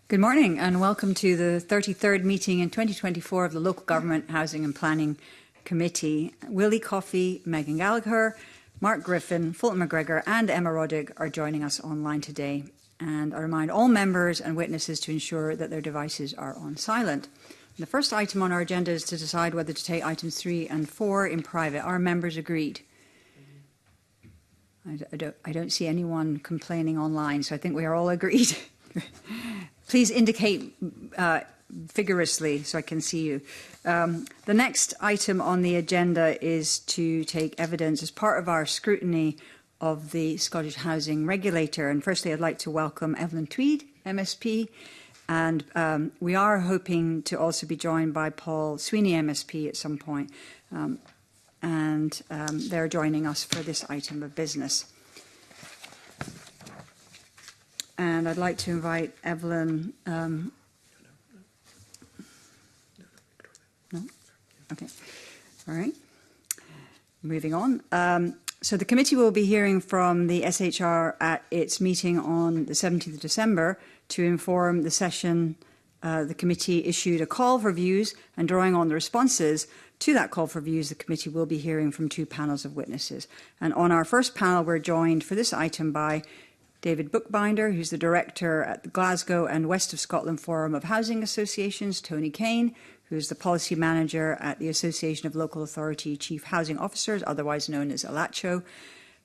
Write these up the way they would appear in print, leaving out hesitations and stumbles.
Good morning and welcome to the 33rd meeting in 2024 of the Local Government Housing and Planning Committee. Willie Coffey, Megan Gallagher, Mark Griffin, Fulton McGregor and Emma Roddick are joining us online today. And I remind all members and witnesses to ensure that their devices are on silent. The first item on our agenda is to decide whether to take items 3 and 4 in private. Are members agreed? I don't see anyone complaining online, so I think we are all agreed. Please indicate vigorously so I can see you. The next item on the agenda is to take evidence as part of our scrutiny of the Scottish Housing Regulator. And firstly, I'd like to welcome Evelyn Tweed, MSP. And we are hoping to also be joined by Paul Sweeney, MSP, at some point. They're joining us for this item of business. And I'd like to invite Evelyn. No? Okay. All right. Moving on. So the committee will be hearing from the SHR at its meeting on the 17th of December to inform the session. The committee issued a call for views, and drawing on the responses to that call for views, the committee will be hearing from 2 panels of witnesses. And on our first panel, we're joined for this item by David Bookbinder, who's the director at the Glasgow and West of Scotland Forum of Housing Associations, Tony Kane, who's the policy manager at the Association of Local Authority Chief Housing Officers, otherwise known as ALACHO,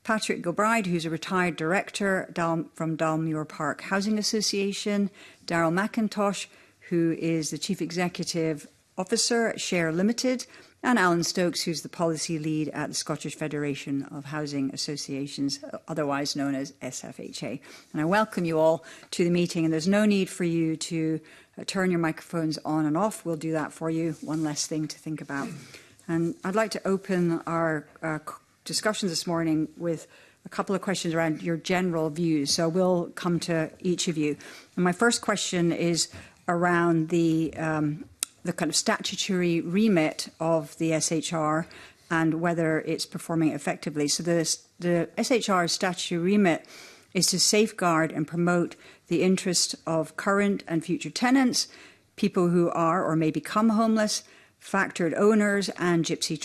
Patrick Gilbride, who's a retired director from Dalmuir Park Housing Association, Daryl McIntosh, who is the Chief Executive Officer at Share Limited, and Alan Stokes, who's the policy lead at the Scottish Federation of Housing Associations, otherwise known as SFHA. And I welcome you all to the meeting, and there's no need for you to turn your microphones on and off. We'll do that for you, one less thing to think about. And I'd like to open our discussions this morning with a couple of questions around your general views. So we'll come to each of you. And my first question is around the kind of statutory remit of the SHR and whether it's performing effectively. So the SHR's statutory remit is to safeguard and promote the interest of current and future tenants, people who are or may become homeless, factored owners and gypsy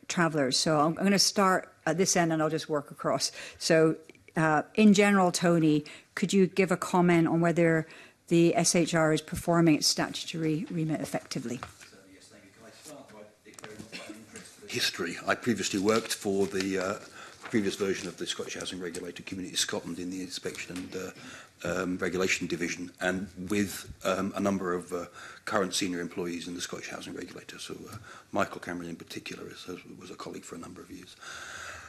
travellers. So I'm going to start at this end and I'll just work across. So in general, Tony, could you give a comment on whether the SHR is performing its statutory remit effectively? Yes, thank you. Can I start by declaring my interest for history? I previously worked for the previous version of the Scottish Housing Regulator, Community Scotland, in the Inspection and Regulation Division, and with a number of current senior employees in the Scottish Housing Regulator. So Michael Cameron in particular was a colleague for a number of years.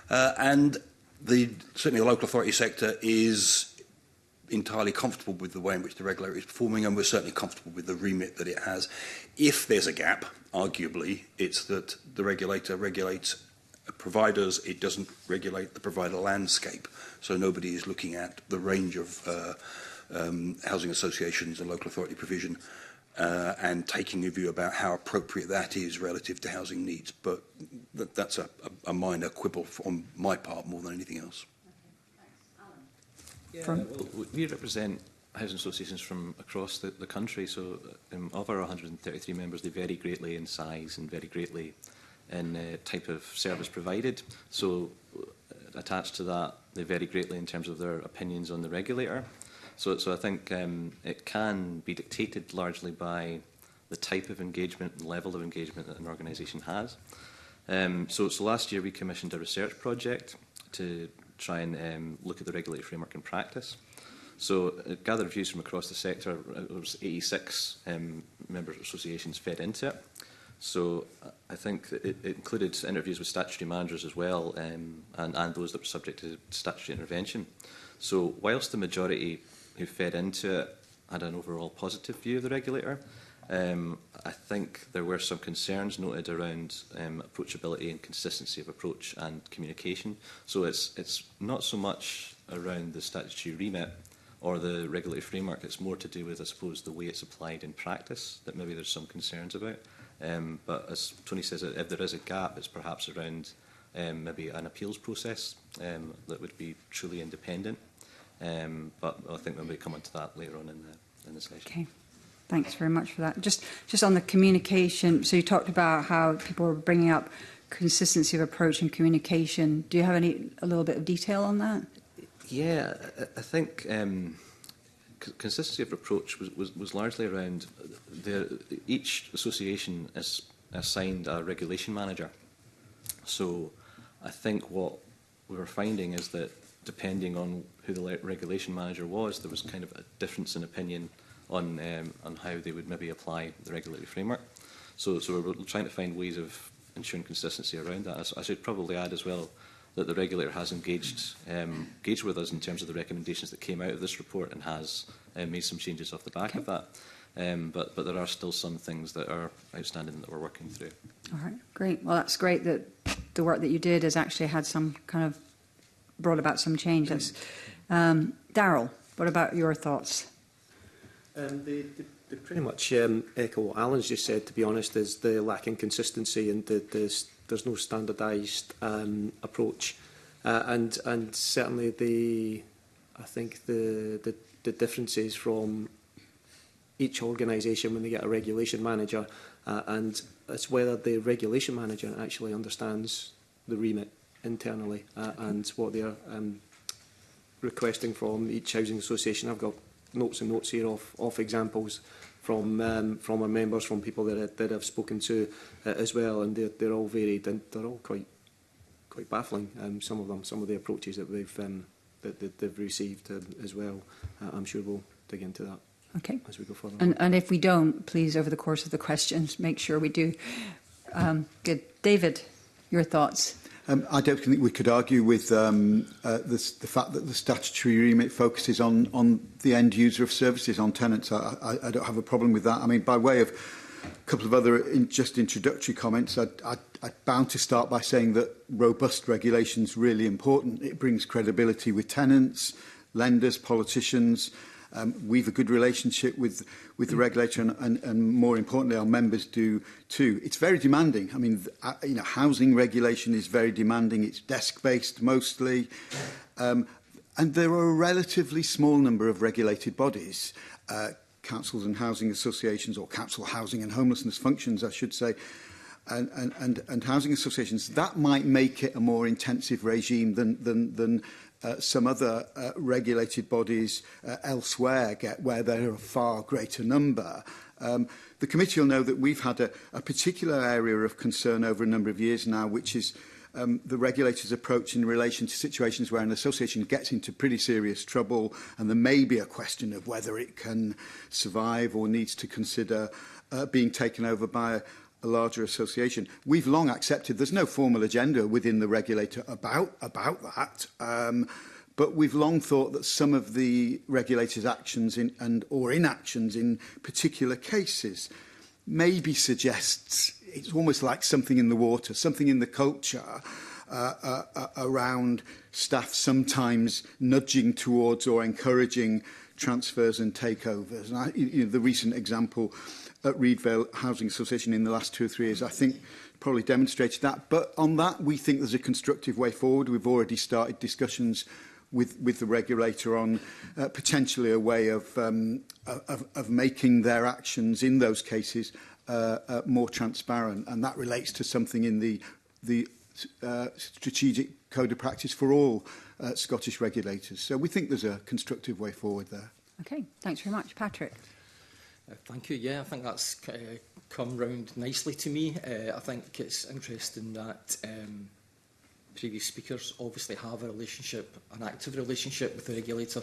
And certainly the local authority sector is entirely comfortable with the way in which the regulator is performing, and we're certainly comfortable with the remit that it has. If there's a gap, arguably, it's that the regulator regulates providers, it doesn't regulate the provider landscape. So nobody is looking at the range of housing associations and local authority provision and taking a view about how appropriate that is relative to housing needs. But that's a minor quibble on my part more than anything else. Yeah, well, we represent housing associations from across the country, so of our 133 members, they vary greatly in size and vary greatly in type of service provided. So attached to that, they vary greatly in terms of their opinions on the regulator. So I think it can be dictated largely by the type of engagement and level of engagement that an organisation has. So last year we commissioned a research project to try and look at the regulatory framework in practice. So it gathered views from across the sector. There was 86 member associations fed into it. So I think it included interviews with statutory managers as well, and those that were subject to statutory intervention. So whilst the majority who fed into it had an overall positive view of the regulator, I think there were some concerns noted around approachability and consistency of approach and communication. So it's not so much around the statutory remit or the regulatory framework. It's more to do with, I suppose, the way it's applied in practice that maybe there's some concerns about. But as Tony says, if there is a gap, it's perhaps around maybe an appeals process that would be truly independent. But I think we'll come on to that later on in in the session. Okay. Thanks very much for that. Just on the communication, so you talked about how people were bringing up consistency of approach and communication. Do you have a little bit of detail on that? Yeah, I think consistency of approach was largely around each association is assigned a regulation manager. So I think what we were finding is that depending on who the regulation manager was, there was kind of a difference in opinion on how they would maybe apply the regulatory framework. So we're trying to find ways of ensuring consistency around that. I should probably add as well that the regulator has engaged with us in terms of the recommendations that came out of this report and has made some changes off the back of that. But there are still some things that are outstanding that we're working through. All right, great. Well, that's great that the work that you did has actually had some kind of brought about some change. Darryl, what about your thoughts? They pretty much echo what Alan's just said, to be honest, is the lacking consistency and there's no standardised approach. And certainly I think the differences from each organisation when they get a regulation manager, and it's whether the regulation manager actually understands the remit internally and what they're requesting from each housing association. I've got notes and notes here of examples from our members, from people that I've spoken to as well, and they're all varied and they're all quite baffling. Some of the approaches that they've received as well. I'm sure we'll dig into that. Okay. As we go further. And if we don't, please, over the course of the questions, make sure we do. Good. David, your thoughts? I don't think we could argue with the fact that the statutory remit focuses on the end user of services, on tenants. I don't have a problem with that. I mean, by way of a couple of other just introductory comments, I'm bound to start by saying that robust regulation is really important. It brings credibility with tenants, lenders, politicians. We have a good relationship with the regulator, and more importantly, our members do too. It's very demanding. I mean, housing regulation is very demanding. It's desk-based mostly, and there are a relatively small number of regulated bodies, councils and housing associations, or council housing and homelessness functions, I should say, and housing associations. That might make it a more intensive regime than some other regulated bodies elsewhere get, where there are a far greater number. The committee will know that we've had a particular area of concern over a number of years now, which is the regulator's approach in relation to situations where an association gets into pretty serious trouble and there may be a question of whether it can survive or needs to consider being taken over by a larger association. We've long accepted there's no formal agenda within the regulator about that, but we've long thought that some of the regulator's actions or inactions in particular cases maybe suggests it's almost like something in the water, something in the culture around staff sometimes nudging towards or encouraging transfers and takeovers. And the recent example at Reedvale Housing Association in the last 2 or 3 years, I think, probably demonstrated that. But on that, we think there's a constructive way forward. We've already started discussions with the regulator on potentially a way of making their actions in those cases more transparent, and that relates to something in the strategic code of practice for all Scottish regulators. So we think there's a constructive way forward there. Okay, thanks very much. Patrick. Thank you. Yeah, I think that's come round nicely to me. I think it's interesting that previous speakers obviously have a relationship, an active relationship with the regulator,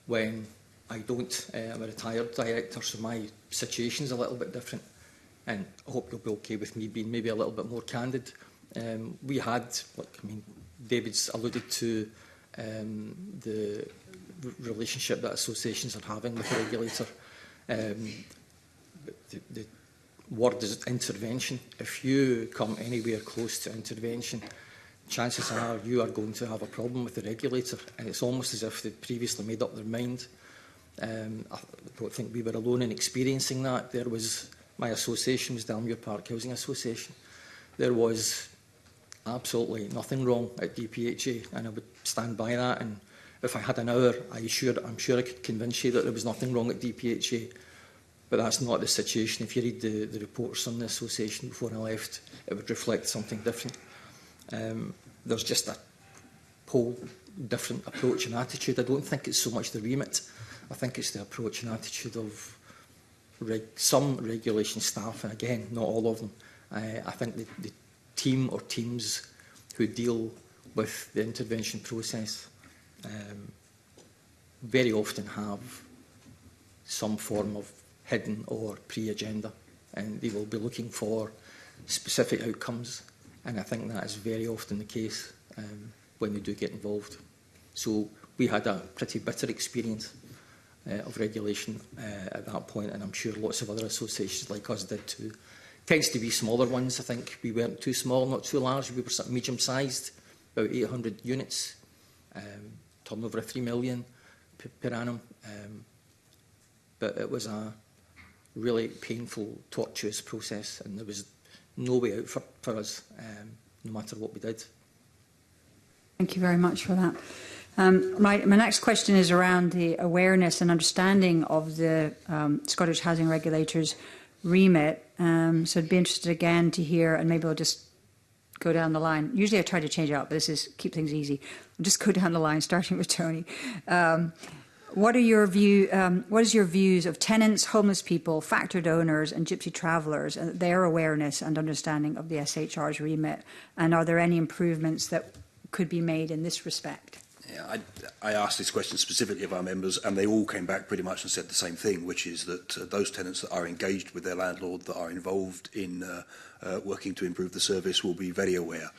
when I don't. I'm a retired director, so my situation's a little bit different. And I hope you'll be okay with me being maybe a little bit more candid. We had, David's alluded to the relationship that associations are having with the regulator. The word is intervention. If you come anywhere close to intervention, chances are you are going to have a problem with the regulator, and it's almost as if they'd previously made up their mind. I don't think we were alone in experiencing that. My association was the Elmure Park Housing Association. There was absolutely nothing wrong at DPHA, and I would stand by that. And if I had an hour, I'm sure I could convince you that there was nothing wrong at DPHA. But that's not the situation. If you read the reports on the association before I left, it would reflect something different. There's just a whole different approach and attitude. I don't think it's so much the remit. I think it's the approach and attitude of some regulation staff, and again, not all of them. I think the team or teams who deal with the intervention process very often have some form of hidden or pre-agenda, and they will be looking for specific outcomes, and I think that is very often the case when they do get involved. So we had a pretty bitter experience of regulation at that point, and I'm sure lots of other associations like us did too. Tends to be smaller ones. I think we weren't too small, not too large. We were medium-sized, about 800 units, turnover of 3 million per annum. But it was a really painful, tortuous process, and there was no way out for us, no matter what we did. Thank you very much for that. My next question is around the awareness and understanding of the Scottish Housing Regulator's remit. So I'd be interested again to hear, and maybe I'll just go down the line. Usually I try to change it up, but this is keep things easy. I'll just go down the line, starting with Tony. What is your views of tenants, homeless people, factored owners and gypsy travellers, and their awareness and understanding of the SHR's remit? And are there any improvements that could be made in this respect? Yeah, I asked this question specifically of our members, and they all came back pretty much and said the same thing, which is that those tenants that are engaged with their landlord, that are involved in working to improve the service, will be very aware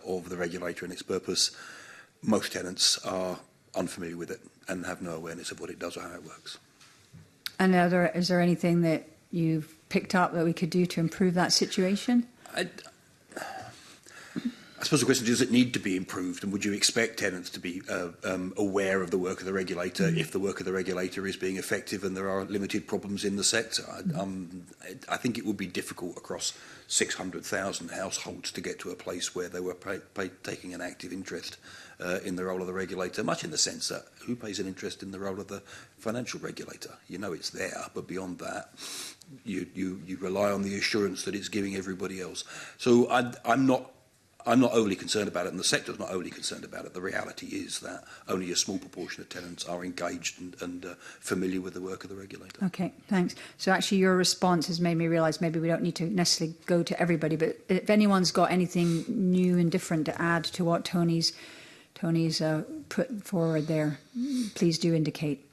of the regulator and its purpose. Most tenants are unfamiliar with it and have no awareness of what it does or how it works. And is there anything that you've picked up that we could do to improve that situation? I suppose the question is, does it need to be improved, and would you expect tenants to be aware of the work of the regulator if the work of the regulator is being effective and there are limited problems in the sector? I think it would be difficult across 600,000 households to get to a place where they were taking an active interest in the role of the regulator, much in the sense that who pays an interest in the role of the financial regulator? You know it's there, but beyond that, you rely on the assurance that it's giving everybody else. So I'm not overly concerned about it, and the sector's not overly concerned about it. The reality is that only a small proportion of tenants are engaged and familiar with the work of the regulator. Okay, thanks. So actually your response has made me realise maybe we don't need to necessarily go to everybody, but if anyone's got anything new and different to add to what Tony's put forward there, please do indicate.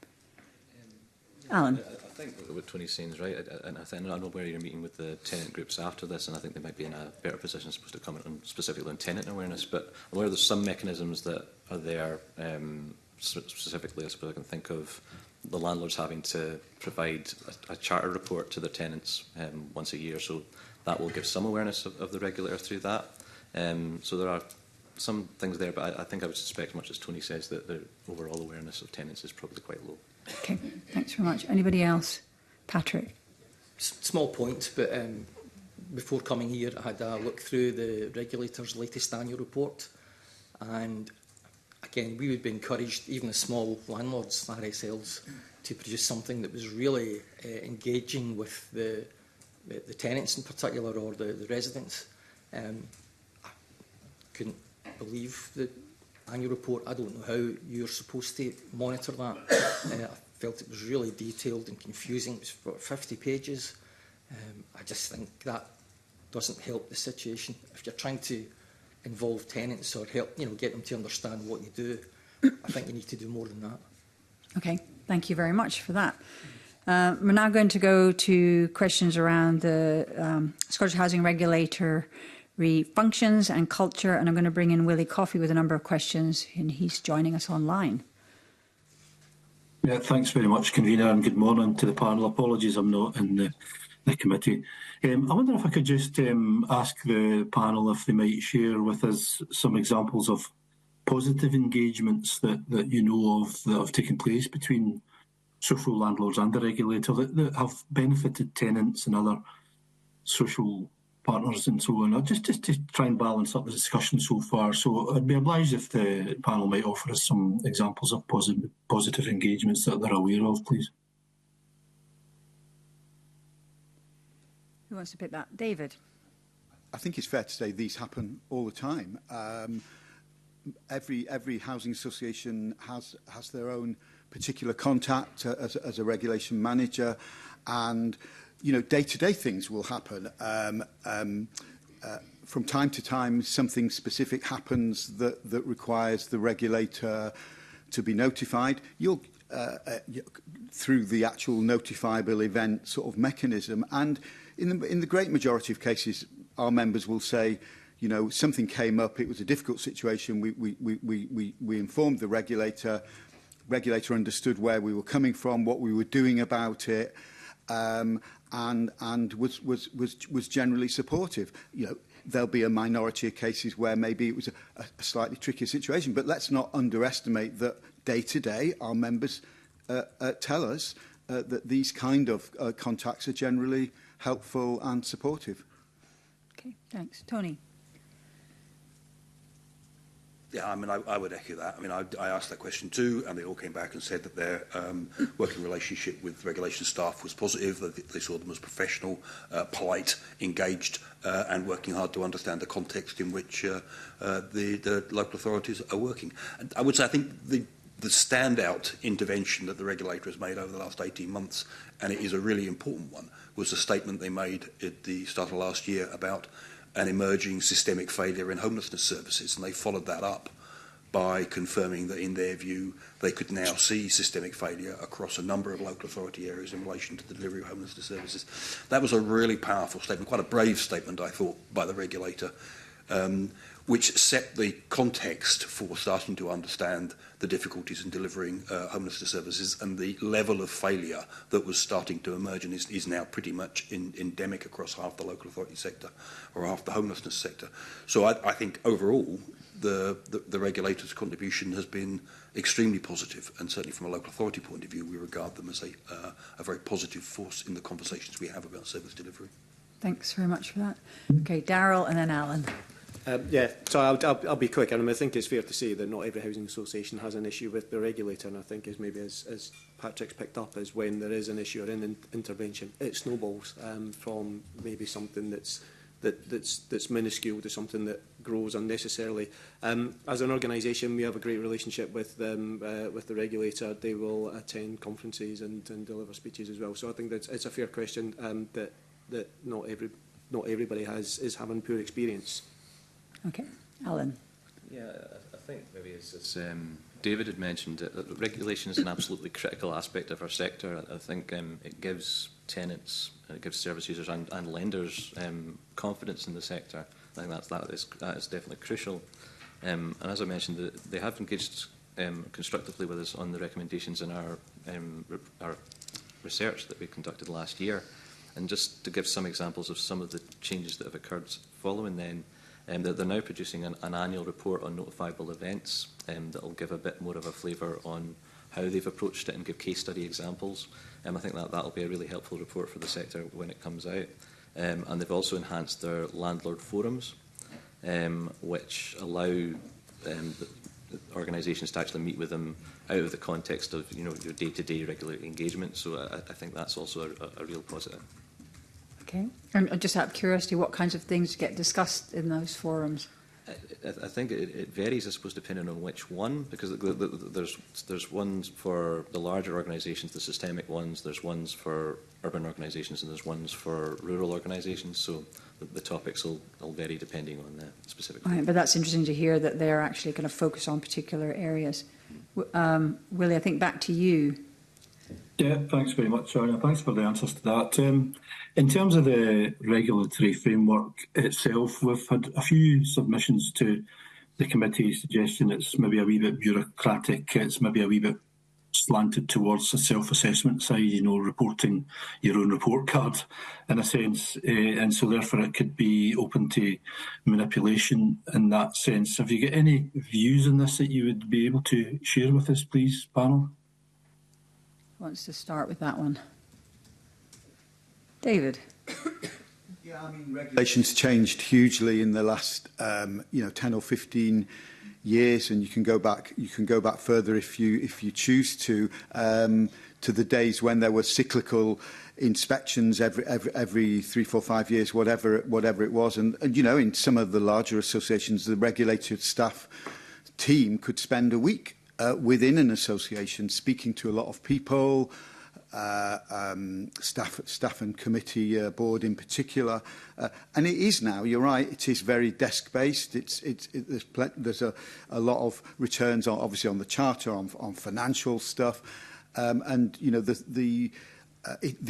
Alan. I think what Tony's saying is right, and I know where you're meeting with the tenant groups after this, and I think they might be in a better position supposed to comment on specifically on tenant awareness, but I'm aware there's some mechanisms that are there, specifically I suppose I can think of the landlords having to provide a charter report to their tenants once a year, so that will give some awareness of the regulator through that. So there are some things there, but I think I would suspect, much as Tony says, that the overall awareness of tenants is probably quite low. Okay, thanks very much. Anybody else? Patrick? Small point, but before coming here, I had a look through the regulator's latest annual report, and again, we would be encouraged, even as small landlords, RSLs, to produce something that was really engaging with the tenants in particular, or the residents. I couldn't believe the annual report. I don't know how you're supposed to monitor that. I felt it was really detailed and confusing. It was about 50 pages. I just think that doesn't help the situation. If you're trying to involve tenants or help, get them to understand what you do, I think you need to do more than that. Okay, thank you very much for that. We're now going to go to questions around the Scottish Housing Regulator functions and culture, and I'm going to bring in Willie Coffey with a number of questions, and he's joining us online. Yeah, thanks very much, convener, and good morning to the panel. Apologies, I'm not in the committee. I wonder if I could just ask the panel if they might share with us some examples of positive engagements that you know of that have taken place between social landlords and the regulator that have benefited tenants and other social partners and so on, just to try and balance up the discussion so far. So I'd be obliged if the panel might offer us some examples of positive engagements that they're aware of, please. Who wants to pick that? David. I think it's fair to say these happen all the time. Every housing association has their own particular contact as a regulation manager, and day-to-day things will happen. From time to time, something specific happens that requires the regulator to be notified. You'll through the actual notifiable event sort of mechanism, and in the great majority of cases, our members will say, something came up, it was a difficult situation, we informed the regulator, regulator understood where we were coming from, what we were doing about it, and was generally supportive. There'll be a minority of cases where maybe it was a slightly trickier situation, but let's not underestimate that day to day our members tell us that these kind of contacts are generally helpful and supportive. Okay, thanks. Tony. Yeah, I would echo that. I asked that question too, and they all came back and said that their working relationship with regulation staff was positive, that they saw them as professional, polite, engaged, and working hard to understand the context in which the local authorities are working. And I would say I think the standout intervention that the regulator has made over the last 18 months, and it is a really important one, was the statement they made at the start of last year about an emerging systemic failure in homelessness services, and they followed that up by confirming that in their view they could now see systemic failure across a number of local authority areas in relation to the delivery of homelessness services. That was a really powerful statement, quite a brave statement I thought by the regulator, which set the context for starting to understand the difficulties in delivering homelessness services and the level of failure that was starting to emerge and is now pretty much endemic across half the local authority sector or half the homelessness sector. So I think overall the regulator's contribution has been extremely positive, and certainly from a local authority point of view we regard them as a very positive force in the conversations we have about service delivery. Thanks very much for that. Okay, Darryl and then Alan. So I'll be quick. I think it's fair to say that not every housing association has an issue with the regulator, and I think as Patrick's picked up, is when there is an issue or an intervention, it snowballs from maybe something that's minuscule to something that grows unnecessarily. As an organisation, we have a great relationship with the regulator. They will attend conferences and deliver speeches as well. So I think that it's a fair question that not everybody is having poor experience. Okay, Alan. Yeah, I think maybe as David had mentioned, regulation is an absolutely critical aspect of our sector. I think it gives tenants, it gives service users and lenders confidence in the sector. I think that is definitely crucial. And as I mentioned, they have engaged constructively with us on the recommendations in our research that we conducted last year. And just to give some examples of some of the changes that have occurred following then, that they're now producing an annual report on notifiable events that will give a bit more of a flavour on how they've approached it and give case study examples. I think that will be a really helpful report for the sector when it comes out. And they've also enhanced their landlord forums, which allow organisations to actually meet with them out of the context of your day-to-day regular engagement. So I think that's also a real positive. Okay. And just out of curiosity, what kinds of things get discussed in those forums? I think it varies, I suppose, depending on which one, because there's ones for the larger organisations, the systemic ones, there's ones for urban organisations, and there's ones for rural organisations. So the topics will vary depending on the specific. Right, but that's interesting to hear that they're actually going to focus on particular areas. Willie, I think back to you. Yeah, thanks very much, Sharon. Thanks for the answers to that. In terms of the regulatory framework itself, we've had a few submissions to the committee suggesting it's maybe a wee bit bureaucratic, it's maybe a wee bit slanted towards the self-assessment side, reporting your own report card in a sense, and so therefore it could be open to manipulation in that sense. Have you got any views on this that you would be able to share with us, please, panel? Who wants to start with that one? David. Yeah, I mean, regulations changed hugely in the last, 10 or 15 years, and you can go back further if you choose to the days when there were cyclical inspections every 3, 4, 5 years, whatever it was, and in some of the larger associations, the regulated staff team could spend a week within an association speaking to a lot of people. Staff and committee board in particular, and it is now. You're right. It is very desk based. There's a lot of returns, obviously on the charter, on financial stuff, and the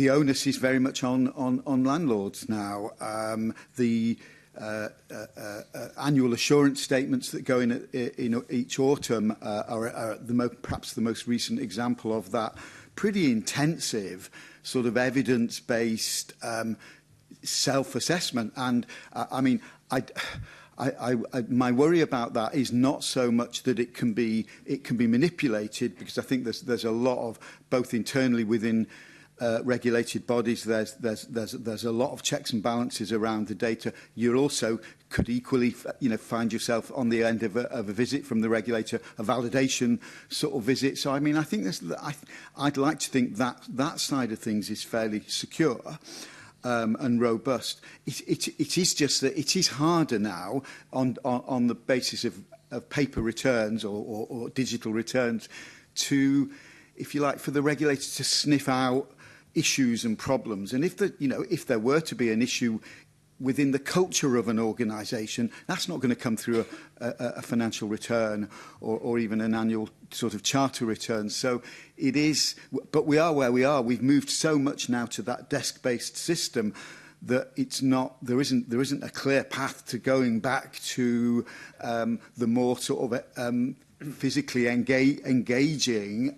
onus is very much on landlords now. The annual assurance statements that go in each autumn are perhaps the most recent example of that. Pretty intensive, sort of evidence-based self-assessment, and my worry about that is not so much that it can be manipulated, because I think there's a lot of, both internally within regulated bodies, there's a lot of checks and balances around the data. You also could equally, find yourself on the end of a visit from the regulator, a validation sort of visit. So, I mean, I think I'd like to think that side of things is fairly secure and robust. It is just that it is harder now on the basis of paper returns or digital returns to, if you like, for the regulator to sniff out issues and problems. And if there were to be an issue within the culture of an organisation, that's not going to come through a financial return or even an annual sort of charter return. So it is, but we are where we are. We've moved so much now to that desk-based system that there isn't a clear path to going back to the more sort of physically engaging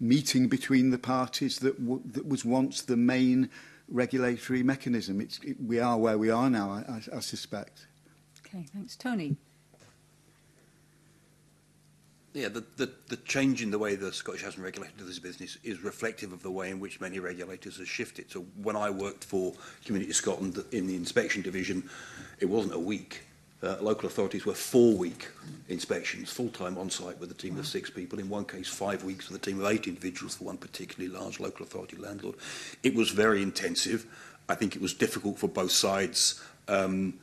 meeting between the parties that was once the main regulatory mechanism. We are where we are now, I suspect. Okay, thanks. Tony? Yeah, the change in the way the Scottish Housing Regulator does this business is reflective of the way in which many regulators have shifted. So when I worked for Community Scotland in the inspection division, it wasn't a week. Local authorities were 4-week inspections, full-time on-site with a team of 6 people, in one case 5 weeks with a team of 8 individuals for one particularly large local authority landlord. It was very intensive. I think it was difficult for both sides. In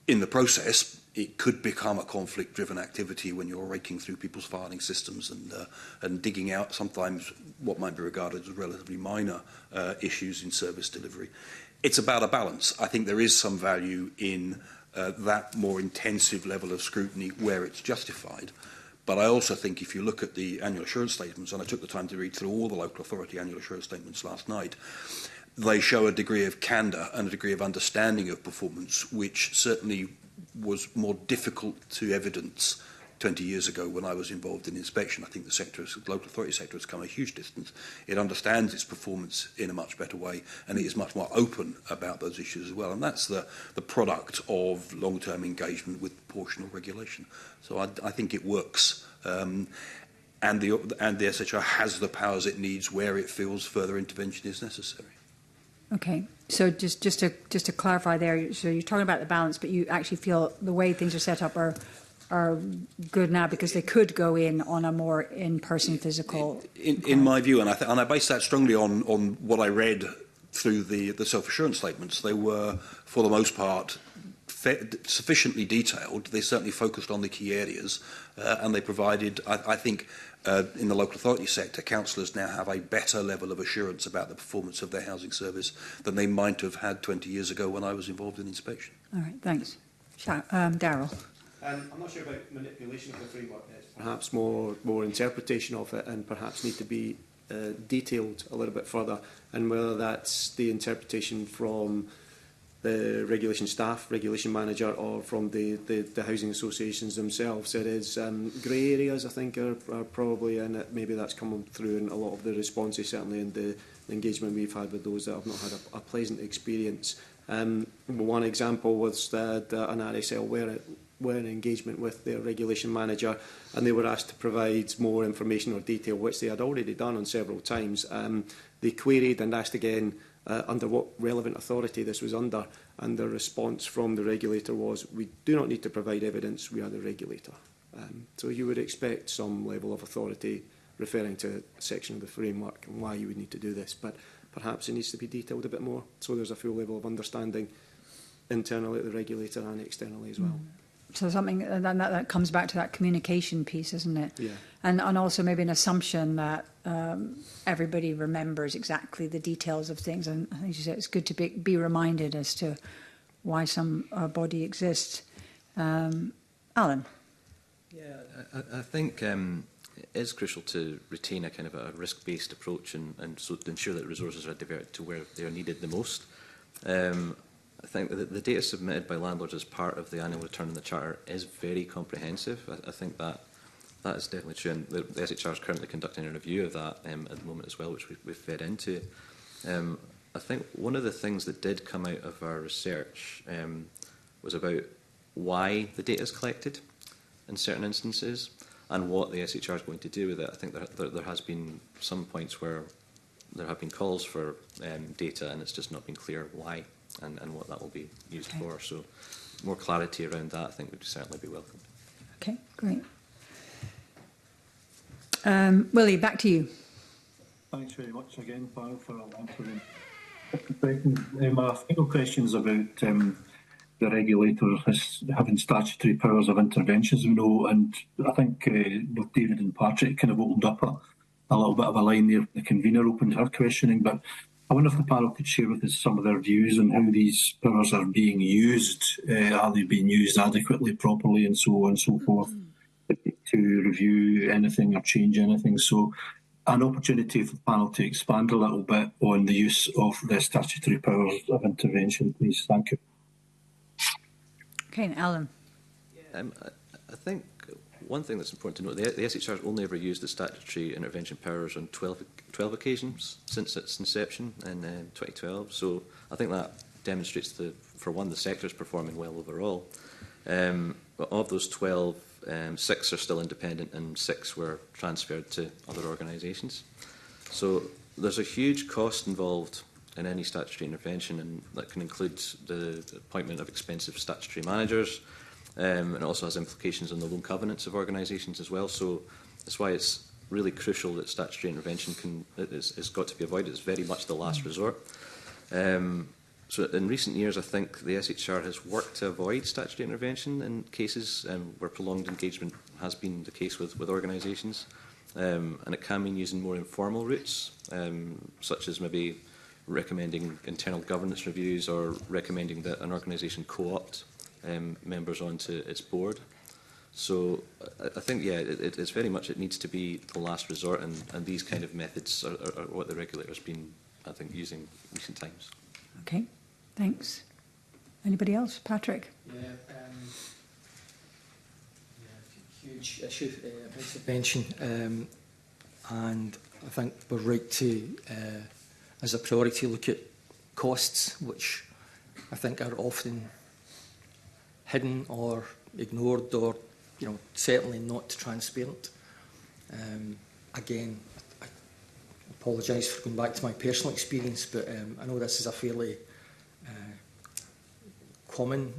the process, it could become a conflict-driven activity when you're raking through people's filing systems and digging out sometimes what might be regarded as relatively minor issues in service delivery. It's about a balance. I think there is some value in that more intensive level of scrutiny where it's justified. But I also think if you look at the annual assurance statements, and I took the time to read through all the local authority annual assurance statements last night, they show a degree of candour and a degree of understanding of performance which certainly was more difficult to evidence 20 years ago when I was involved in inspection. I think the local authority sector has come a huge distance. It understands its performance in a much better way, and it is much more open about those issues as well. And that's the product of long-term engagement with proportional regulation. So I think it works. And the SHR has the powers it needs where it feels further intervention is necessary. Okay, so just to clarify there, so you're talking about the balance, but you actually feel the way things are set up are good now because they could go in on a more in-person physical. In my view, and I base that strongly on what I read through the self-assurance statements. They were, for the most part, sufficiently detailed. They certainly focused on the key areas, and they provided, I think, in the local authority sector, councillors now have a better level of assurance about the performance of their housing service than they might have had 20 years ago when I was involved in inspection. All right, thanks. Darryl? I'm not sure about manipulation of the framework. It's perhaps more interpretation of it, and perhaps need to be detailed a little bit further, and whether that's the interpretation from the regulation staff, regulation manager, or from the housing associations themselves. There is grey areas, I think, are probably in it. Maybe that's coming through in a lot of the responses, certainly in the engagement we've had with those that have not had a pleasant experience. One example was an RSL were in engagement with their regulation manager, and they were asked to provide more information or detail, which they had already done on several times. They queried and asked again under what relevant authority this was under, and the response from the regulator was, we do not need to provide evidence, we are the regulator. So you would expect some level of authority referring to a section of the framework and why you would need to do this, but perhaps it needs to be detailed a bit more so there's a full level of understanding internally at the regulator and externally as well. So something that comes back to that communication piece, isn't it? Yeah. And also maybe an assumption that everybody remembers exactly the details of things. And I think you said it's good to be reminded as to why some body exists. Alan? Yeah, I think it is crucial to retain a kind of a risk-based approach and so to ensure that resources are diverted to where they are needed the most. I think that the data submitted by landlords as part of the annual return in the Charter is very comprehensive. I think that is definitely true, and the SHR is currently conducting a review of that at the moment as well, which we've fed into. I think one of the things that did come out of our research was about why the data is collected in certain instances and what the SHR is going to do with it. I think there has been some points where there have been calls for data and it's just not been clear why and what that will be used for. So more clarity around that, I think, would certainly be welcome. Okay, great. Willie, back to you. Thanks very much again, panel, for answering questions. My final question is about the regulator having statutory powers of intervention, as we know, and I think both David and Patrick kind of opened up a little bit of a line there. The convener opened her questioning, but I wonder if the panel could share with us some of their views on how these powers are being used. Are they being used adequately, properly, and so on and so forth, to review anything or change anything? So an opportunity for the panel to expand a little bit on the use of the statutory powers of intervention, please. Thank you. Okay, Alan. I think one thing that's important to note, the SHR has only ever used the statutory intervention powers on 12 occasions since its inception in 2012. So I think that demonstrates, for one, the sector is performing well overall. But of those 12, 6 are still independent and 6 were transferred to other organisations. So there's a huge cost involved in any statutory intervention, and that can include the appointment of expensive statutory managers, and it also has implications on the loan covenants of organisations as well. So that's why it's really crucial that statutory intervention is got to be avoided. It's very much the last resort. So in recent years, I think the SHR has worked to avoid statutory intervention in cases where prolonged engagement has been the case with organisations. And it can mean using more informal routes, such as maybe recommending internal governance reviews or recommending that an organisation co-opt members onto its board. So I think, yeah, it's very much, it needs to be the last resort, and these kind of methods are what the regulator's been, I think, using in recent times. Okay, thanks. Anybody else? Patrick? Yeah, huge issue, intervention, and I think we're right to, as a priority, look at costs, which I think are often hidden or ignored, or certainly not transparent. Again, I apologise for going back to my personal experience, but I know this is a fairly common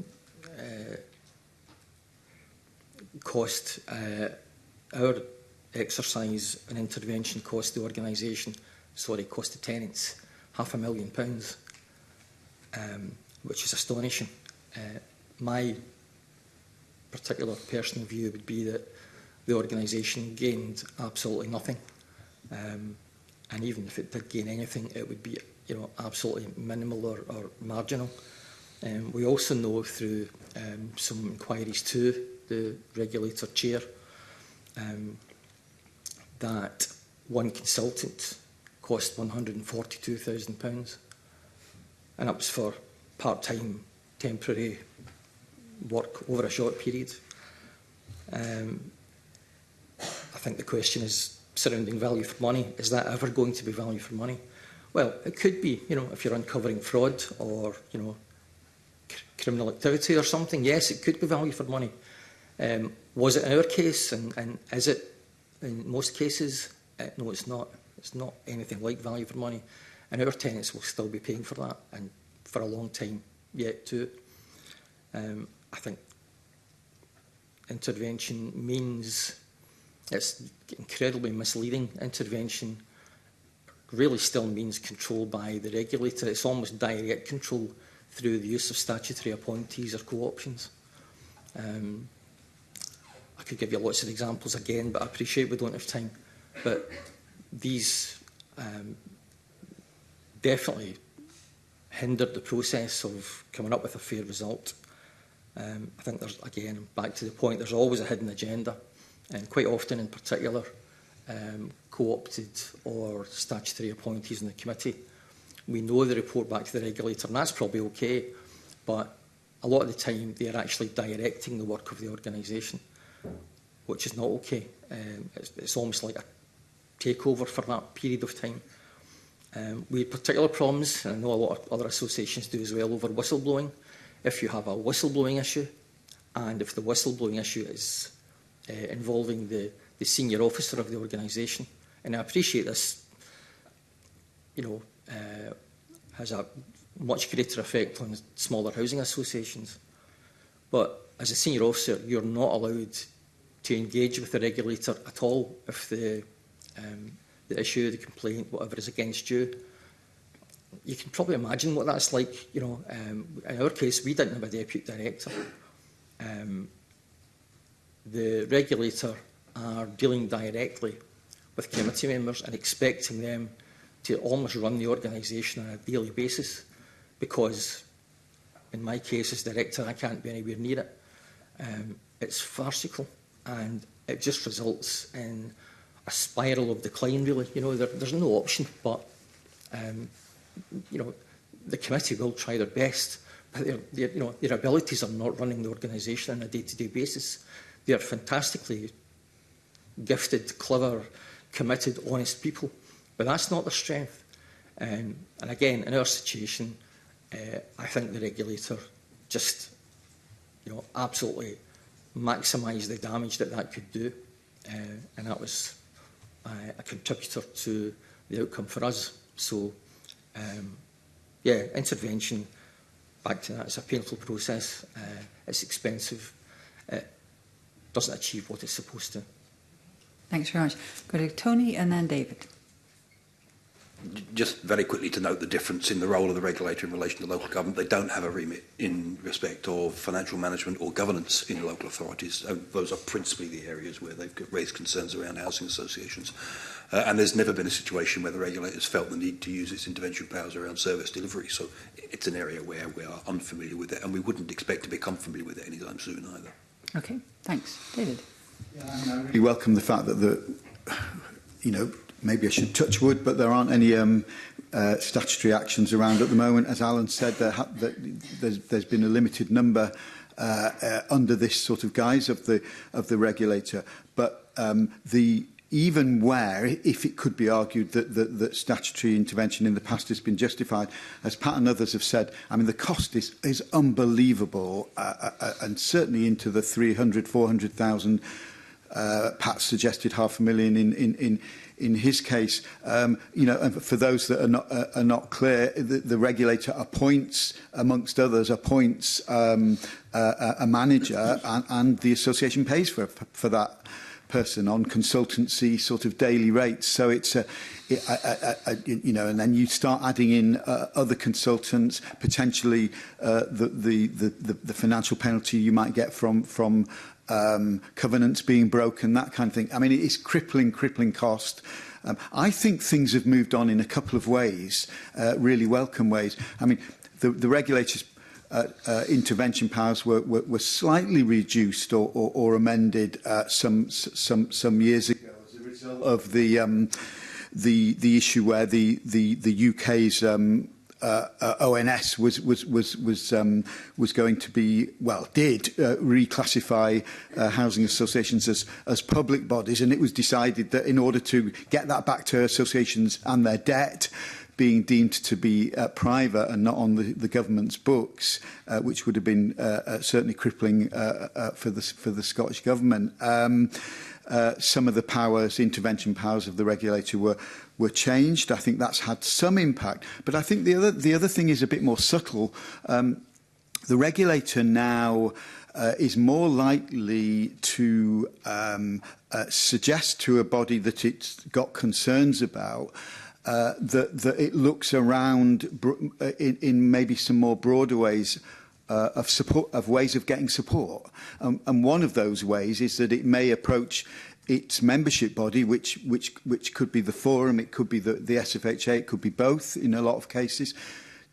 cost. Our exercise and intervention cost the organisation, cost the tenants £500,000, which is astonishing. My particular personal view would be that the organisation gained absolutely nothing, and even if it did gain anything, it would be absolutely minimal or marginal. We also know through some inquiries to the regulator chair that one consultant cost £142,000, and that was for part-time temporary work over a short period. I think the question is surrounding value for money. Is that ever going to be value for money? Well, it could be, if you're uncovering fraud or, criminal activity or something. Yes, it could be value for money. Was it in our case, and is it in most cases? No, it's not. It's not anything like value for money. and our tenants will still be paying for that, and for a long time yet too. I think intervention means it's incredibly misleading. Intervention really still means control by the regulator. It's almost direct control through the use of statutory appointees or co-options. I could give you lots of examples again, but I appreciate we don't have time. But these definitely hindered the process of coming up with a fair result. I think there's, again, back to the point, there's always a hidden agenda, and quite often in particular, co-opted or statutory appointees in the committee. We know they report back to the regulator, and that's probably okay, but a lot of the time they are actually directing the work of the organisation, which is not okay. It's almost like a takeover for that period of time. We had particular problems, and I know a lot of other associations do as well, over whistleblowing. If you have a whistleblowing issue, and if the whistleblowing issue is involving the senior officer of the organisation, and I appreciate this, has a much greater effect on smaller housing associations. But as a senior officer, you're not allowed to engage with the regulator at all if the issue, the complaint, whatever is against you. You can probably imagine what that's like. In our case, we didn't have a deputy director. The regulator are dealing directly with committee members and expecting them to almost run the organisation on a daily basis, because in my case as director I can't be anywhere near it. It's farcical, and it just results in a spiral of decline, really. There's no option, but the committee will try their best, but their abilities are not running the organisation on a day-to-day basis. They are fantastically gifted, clever, committed, honest people, but that's not their strength. And again, in our situation, I think the regulator just, absolutely maximised the damage that could do, and that was a contributor to the outcome for us. So, intervention, back to that, it's a painful process, it's expensive, it doesn't achieve what it's supposed to. Thanks very much. Go to Tony and then David. Just very quickly to note the difference in the role of the regulator in relation to local government. They don't have a remit in respect of financial management or governance in local authorities. Those are principally the areas where they've raised concerns around housing associations. And there's never been a situation where the regulators felt the need to use its intervention powers around service delivery. So it's an area where we are unfamiliar with it, and we wouldn't expect to become familiar with it anytime soon either. Okay, thanks. David? I really welcome the fact that maybe I should touch wood, but there aren't any statutory actions around at the moment. As Alan said, there's been a limited number under this sort of guise of the regulator. But even where, if it could be argued that statutory intervention in the past has been justified, as Pat and others have said, I mean, the cost is unbelievable, and certainly into the 300,000, 400,000. Pat suggested $500,000 in his case. And for those that are not clear, the regulator appoints, amongst others, a manager, and the association pays for that person on consultancy sort of daily rates. So it's and then you start adding in other consultants, potentially the financial penalty you might get from covenants being broken, that kind of thing. I mean, it is crippling cost. I think things have moved on in a couple of ways, really welcome ways. I mean, the regulators' intervention powers were slightly reduced or amended some years ago as a result of the issue where the UK's ONS was going to be, did reclassify housing associations as public bodies, and it was decided that in order to get that back to associations and their debt being deemed to be private and not on the government's books, which would have been certainly crippling for the Scottish government. some of the powers, intervention powers of the regulator were changed. I think that's had some impact. But I think the other thing is a bit more subtle. The regulator now is more likely to suggest to a body that it's got concerns about that it looks around in maybe some more broader ways of support, of ways of getting support. And one of those ways is that it may approach its membership body, which could be the forum, it could be the SFHA, it could be both in a lot of cases,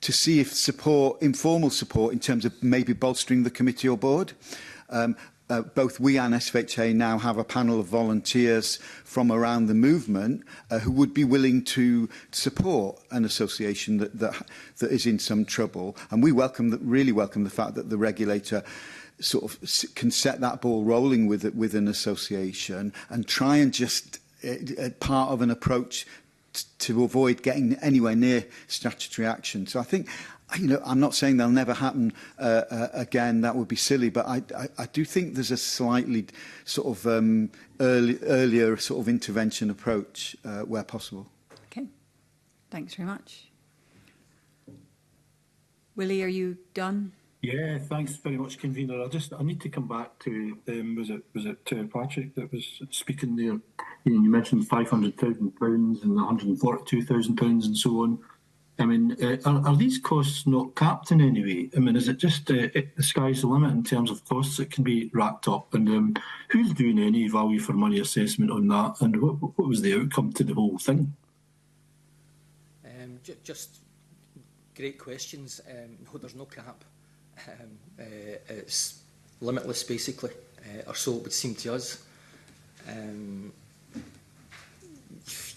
to see if support, informal support in terms of maybe bolstering the committee or board. Both we and SFHA now have a panel of volunteers from around the movement who would be willing to support an association that is in some trouble. And we really welcome the fact that the regulator sort of can set that ball rolling with an association and try and just part of an approach to avoid getting anywhere near statutory action. So I think, I'm not saying they'll never happen again. That would be silly. But I do think there's a slightly sort of earlier sort of intervention approach where possible. Okay. Thanks very much. Willie, are you done? Yeah, thanks very much, convener. I need to come back to was it Patrick that was speaking there? You mentioned £500,000 and £142,000 and so on. I mean, are these costs not capped in any way? I mean, is it just the sky's the limit in terms of costs that can be racked up? And who's doing any value for money assessment on that? And what was the outcome to the whole thing? Just great questions. No, there's no cap. It's limitless, basically, or so it would seem to us.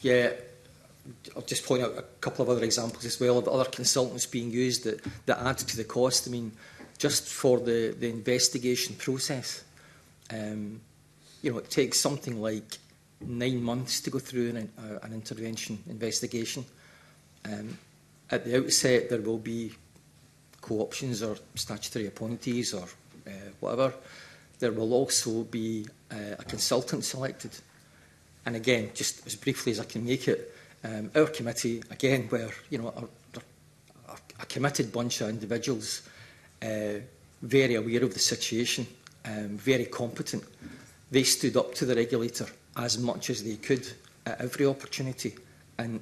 Yeah. I'll just point out a couple of other examples as well of other consultants being used that add to the cost. I mean, just for the investigation process, it takes something like 9 months to go through an intervention investigation. At the outset, there will be co-options or statutory appointees or whatever. There will also be a consultant selected. And again, just as briefly as I can make it, our committee, again, where a committed bunch of individuals, very aware of the situation, very competent, they stood up to the regulator as much as they could at every opportunity, and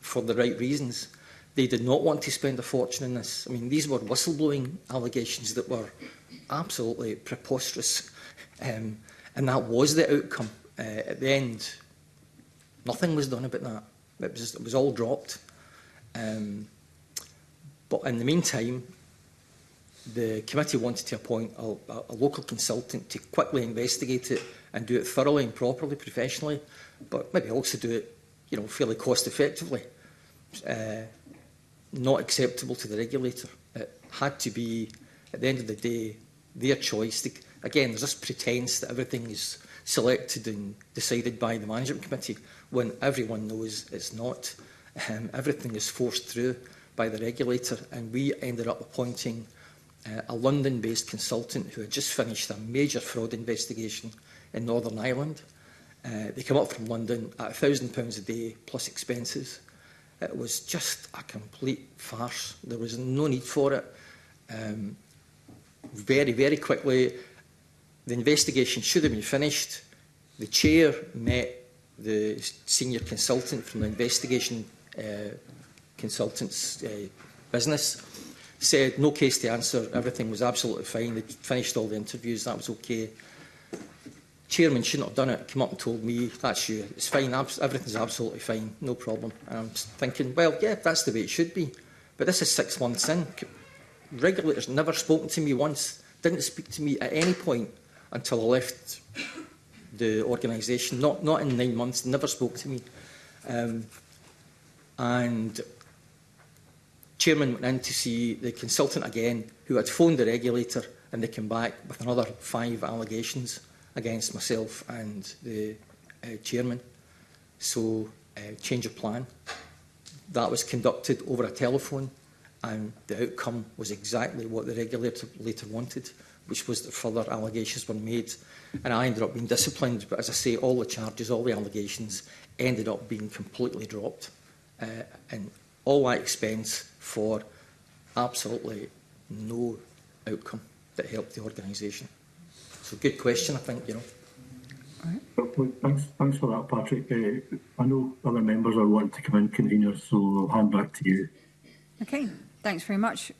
for the right reasons. They did not want to spend a fortune on this. I mean, these were whistleblowing allegations that were absolutely preposterous, and that was the outcome. At the end, nothing was done about that. It was all dropped. But in the meantime, the committee wanted to appoint a local consultant to quickly investigate it and do it thoroughly and properly, professionally, but maybe also do it, fairly cost effectively. Not acceptable to the regulator. It had to be, at the end of the day, their choice. Again, there's this pretence that everything is selected and decided by the management committee, when everyone knows it's not. Everything is forced through by the regulator, and we ended up appointing a London-based consultant who had just finished a major fraud investigation in Northern Ireland. They came up from London at £1,000 a day plus expenses. It was just a complete farce. There was no need for it. Very, very quickly, the investigation should have been finished. The chair met the senior consultant from the investigation consultant's business, said no case to answer, everything was absolutely fine. They finished all the interviews, that was okay. Chairman shouldn't have done it, came up and told me, that's you, it's fine, everything's absolutely fine, no problem. And I'm thinking, well, yeah, that's the way it should be. But this is 6 months in. Regulators never spoken to me once, didn't speak to me at any point until I left the organisation, not in 9 months, never spoke to me. And chairman went in to see the consultant again, who had phoned the regulator, and they came back with another 5 allegations against myself and the chairman. So, change of plan. That was conducted over a telephone, and the outcome was exactly what the regulator later wanted. which was that further allegations were made. And I ended up being disciplined, but as I say, all the charges, all the allegations ended up being completely dropped. And all that expense for absolutely no outcome that helped the organisation. So good question, I think, you know. Thanks for that, Patrick. I know other members are wanting to come in, convener, so I'll hand back to you. Okay, thanks very much,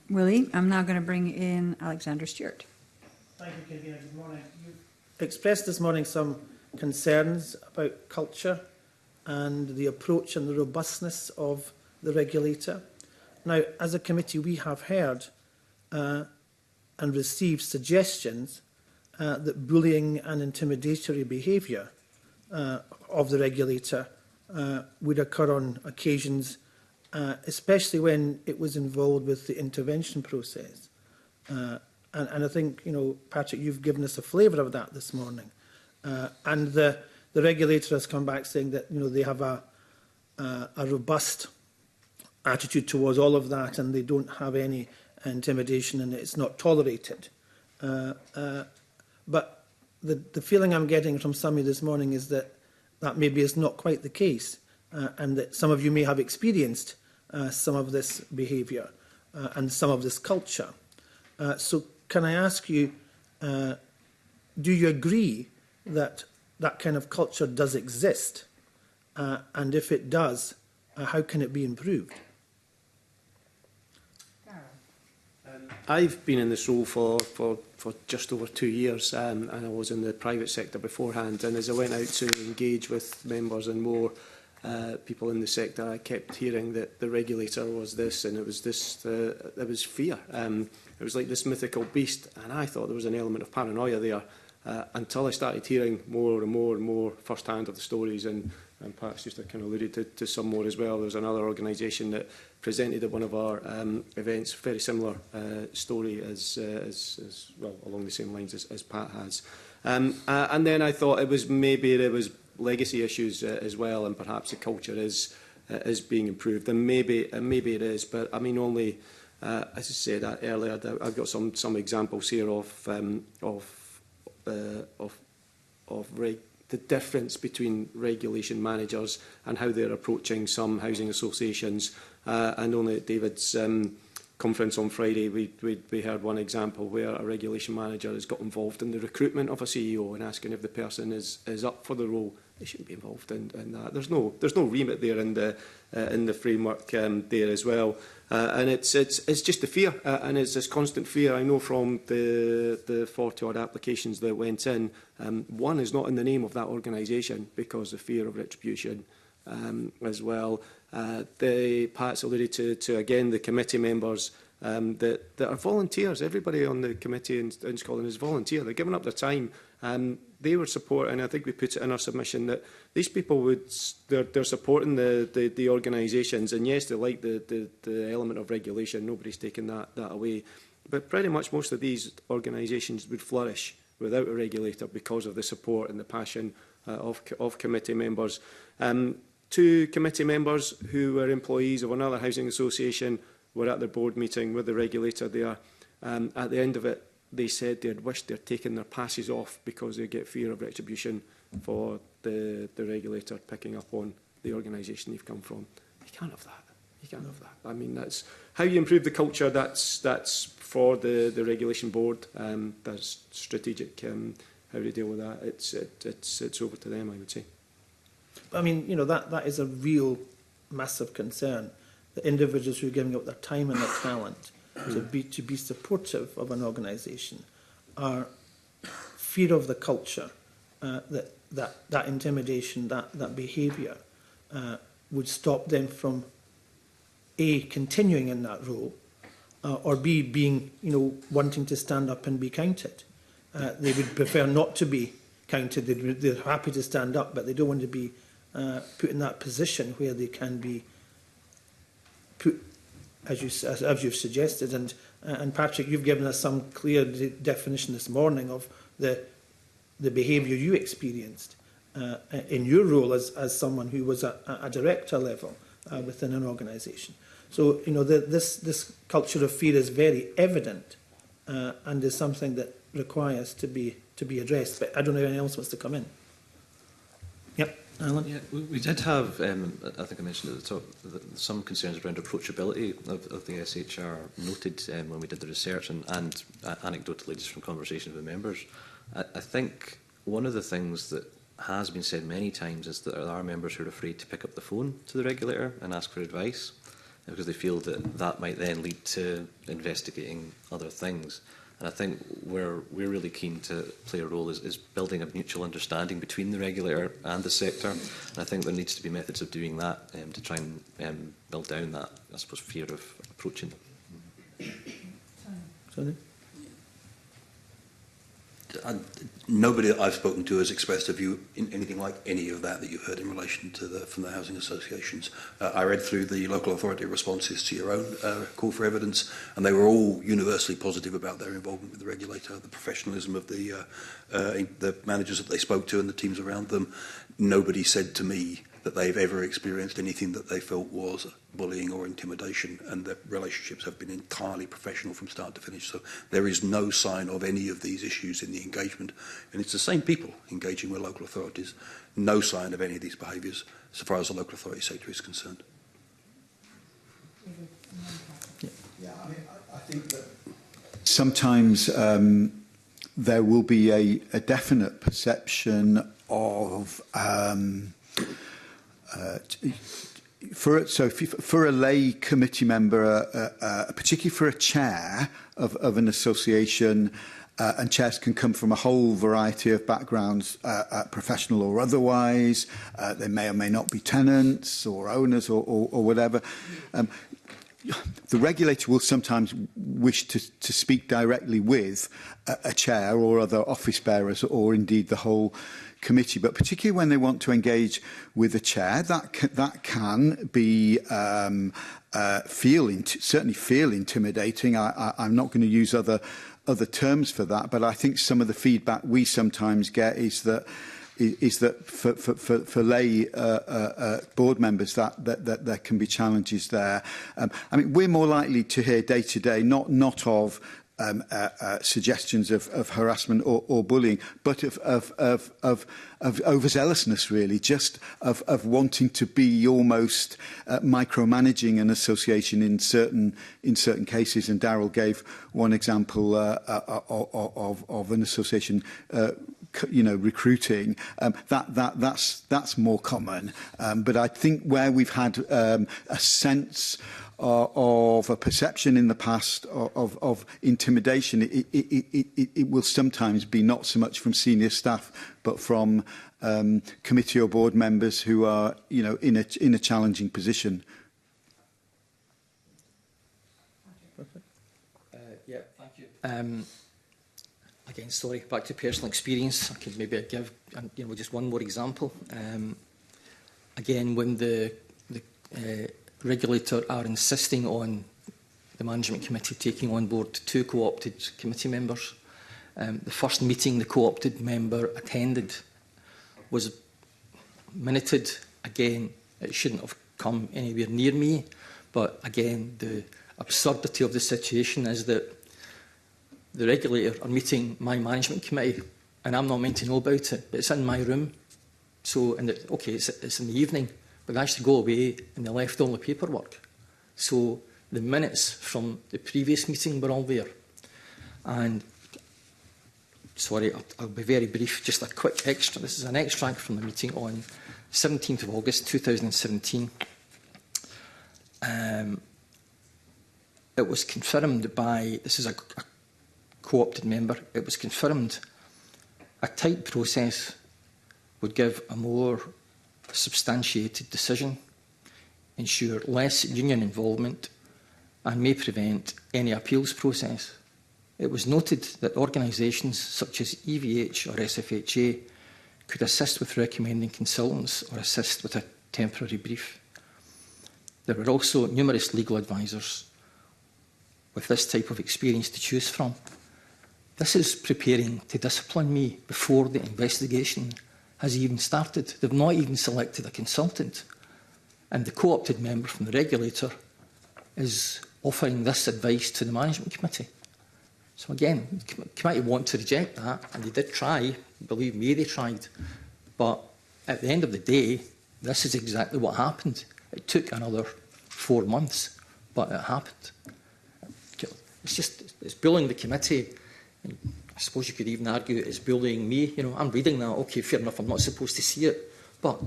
Willie. I'm now going to bring in Alexander Stewart. Thank you, convener. Good morning. You've expressed this morning some concerns about culture and the approach and the robustness of the regulator. Now, as a committee, we have heard and received suggestions that bullying and intimidatory behaviour of the regulator would occur on occasions, especially when it was involved with the intervention process. And I think, you know, Patrick, you've given us a flavour of that this morning. And the regulator has come back saying that, you know, they have a robust attitude towards all of that, and they don't have any intimidation, and it's not tolerated. But the feeling I'm getting from some of you this morning is that that maybe is not quite the case, and that some of you may have experienced some of this behaviour and some of this culture. So can I ask you, do you agree that that kind of culture does exist? And if it does, how can it be improved? I've been in this role for just over 2 years, and I was in the private sector beforehand. And as I went out to engage with members and more people in the sector, I kept hearing that the regulator was this, and it was this. There was fear. It was like this mythical beast, and I thought there was an element of paranoia there until I started hearing more and more and more firsthand of the stories. And Pat's just kind of alluded to some more as well. There was another organisation that presented at one of our events, very similar story as well, along the same lines as Pat has. And then I thought it was maybe there was legacy issues as well, and perhaps the culture is being improved, and maybe it is. But I mean, only as I said earlier, I've got some examples here of the difference between regulation managers and how they're approaching some housing associations. And only at David's conference on Friday, we heard one example where a regulation manager has got involved in the recruitment of a CEO and asking if the person is up for the role. They shouldn't be involved in that. There's no remit there in the framework there as well. And it's just the fear, and it's this constant fear. I know from the 40-odd applications that went in, one is not in the name of that organisation because of fear of retribution as well. Pat's alluded to again, the committee members that are volunteers. Everybody on the committee in Scotland is volunteer. They're giving up their time. They were supporting, and I think we put it in our submission, that these people they're supporting the organisations, and yes, they like the element of regulation. Nobody's taken that away, but pretty much most of these organisations would flourish without a regulator because of the support and the passion of committee members. 2 committee members who were employees of another housing association were at their board meeting with the regulator there. At the end of it, they said they'd wished they'd taken their passes off because they get fear of retribution for the regulator picking up on the organisation they've come from. You can't have that. You can't have that. I mean, that's how you improve the culture. That's for the regulation board. That's strategic. How they deal with that. It's over to them, I would say. I mean, you know, that is a real massive concern. The individuals who are giving up their time and their talent to be supportive of an organisation are fear of the culture, that intimidation, that behaviour would stop them from A, continuing in that role, or B, being, you know, wanting to stand up and be counted. They would prefer not to be counted. They're happy to stand up, but they don't want to be put in that position where they can be put, as you've suggested. And Patrick, you've given us some clear definition this morning of the behaviour you experienced in your role as someone who was at a director level within an organisation. So, you know, this culture of fear is very evident and is something that requires to be addressed. But I don't know if anyone else wants to come in. Yep, Alan. Yeah, we did have, I think I mentioned at the top, some concerns around approachability of the SHR noted when we did the research, and anecdotally just from conversations with members. I think one of the things that has been said many times is that there are members who are afraid to pick up the phone to the regulator and ask for advice, because they feel that that might then lead to investigating other things. And I think where we're really keen to play a role is building a mutual understanding between the regulator and the sector. And I think there needs to be methods of doing that to try and build down that, I suppose, fear of approaching. Sorry? Nobody that I've spoken to has expressed a view in anything like any of that you heard in relation to from the housing associations. I read through the local authority responses to your own call for evidence, and they were all universally positive about their involvement with the regulator, the professionalism of the managers that they spoke to and the teams around them. Nobody said to me that they've ever experienced anything that they felt was bullying or intimidation, and their relationships have been entirely professional from start to finish. So there is no sign of any of these issues in the engagement, and it's the same people engaging with local authorities. No sign of any of these behaviours so far as the local authority sector is concerned. Yeah, I mean, I think that sometimes there will be a definite perception of for a lay committee member, particularly for a chair of an association, and chairs can come from a whole variety of backgrounds, professional or otherwise. They may or may not be tenants or owners or whatever. The regulator will sometimes wish to speak directly with a chair or other office bearers, or indeed the whole committee, but particularly when they want to engage with a chair, that can be certainly feel intimidating. I'm not going to use other terms for that, but I think some of the feedback we sometimes get is that for lay board members that there can be challenges there. I mean, we're more likely to hear day to day not of suggestions of harassment or bullying, but of overzealousness, really, just of wanting to be almost micromanaging an association in certain cases. And Darryl gave one example of an association recruiting. That's more common. But I think where we've had a sense of a perception in the past of intimidation, it will sometimes be not so much from senior staff, but from committee or board members who are, in a challenging position. Yeah, thank you. Again, sorry, back to personal experience. I could maybe give just one more example. Again, when the regulator are insisting on the management committee taking on board 2 co-opted committee members, the first meeting the co-opted member attended was minuted. Again, it shouldn't have come anywhere near me, but again, the absurdity of the situation is that the regulator are meeting my management committee, and I'm not meant to know about it, but it's in my room. So, it's in the evening, but they actually go away and they left all the paperwork. So the minutes from the previous meeting were all there. And, sorry, I'll be very brief, just a quick extra. This is an extract from the meeting on 17th of August 2017. It was confirmed by, this is a co-opted member, it was confirmed a tight process would give a more substantiated decision, ensure less union involvement, and may prevent any appeals process. It was noted that organisations such as EVH or SFHA could assist with recommending consultants or assist with a temporary brief. There were also numerous legal advisors with this type of experience to choose from. This is preparing to discipline me before the investigation has even started. They've not even selected a consultant. And the co-opted member from the regulator is offering this advice to the management committee. So again, the committee want to reject that, and they did try. Believe me, they tried. But at the end of the day, this is exactly what happened. It took another 4 months, but it happened. It's bullying the committee. And I suppose you could even argue it's bullying me. You know, I'm reading that. Okay, fair enough. I'm not supposed to see it, but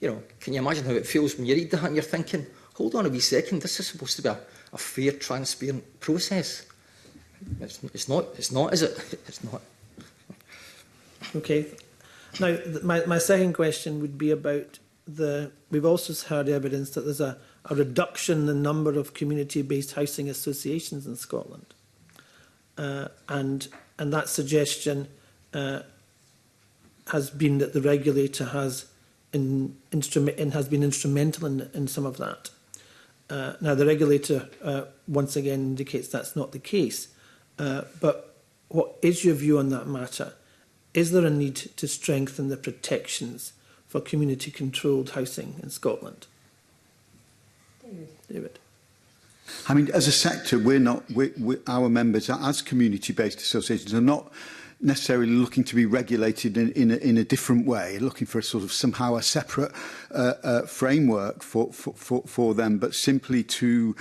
you know, can you imagine how it feels when you read that and you're thinking, hold on a wee second, this is supposed to be a fair, transparent process. It's not, is it? It's not. Okay. Now, my second question would be about we've also heard evidence that there's a reduction in the number of community-based housing associations in Scotland. And that suggestion has been that the regulator has been instrumental in some of that. Now, the regulator once again indicates that's not the case. But what is your view on that matter? Is there a need to strengthen the protections for community-controlled housing in Scotland? David. I mean, as a sector, our members, as community-based associations, are not necessarily looking to be regulated in a different way, looking for a sort of somehow a separate framework for them, but simply to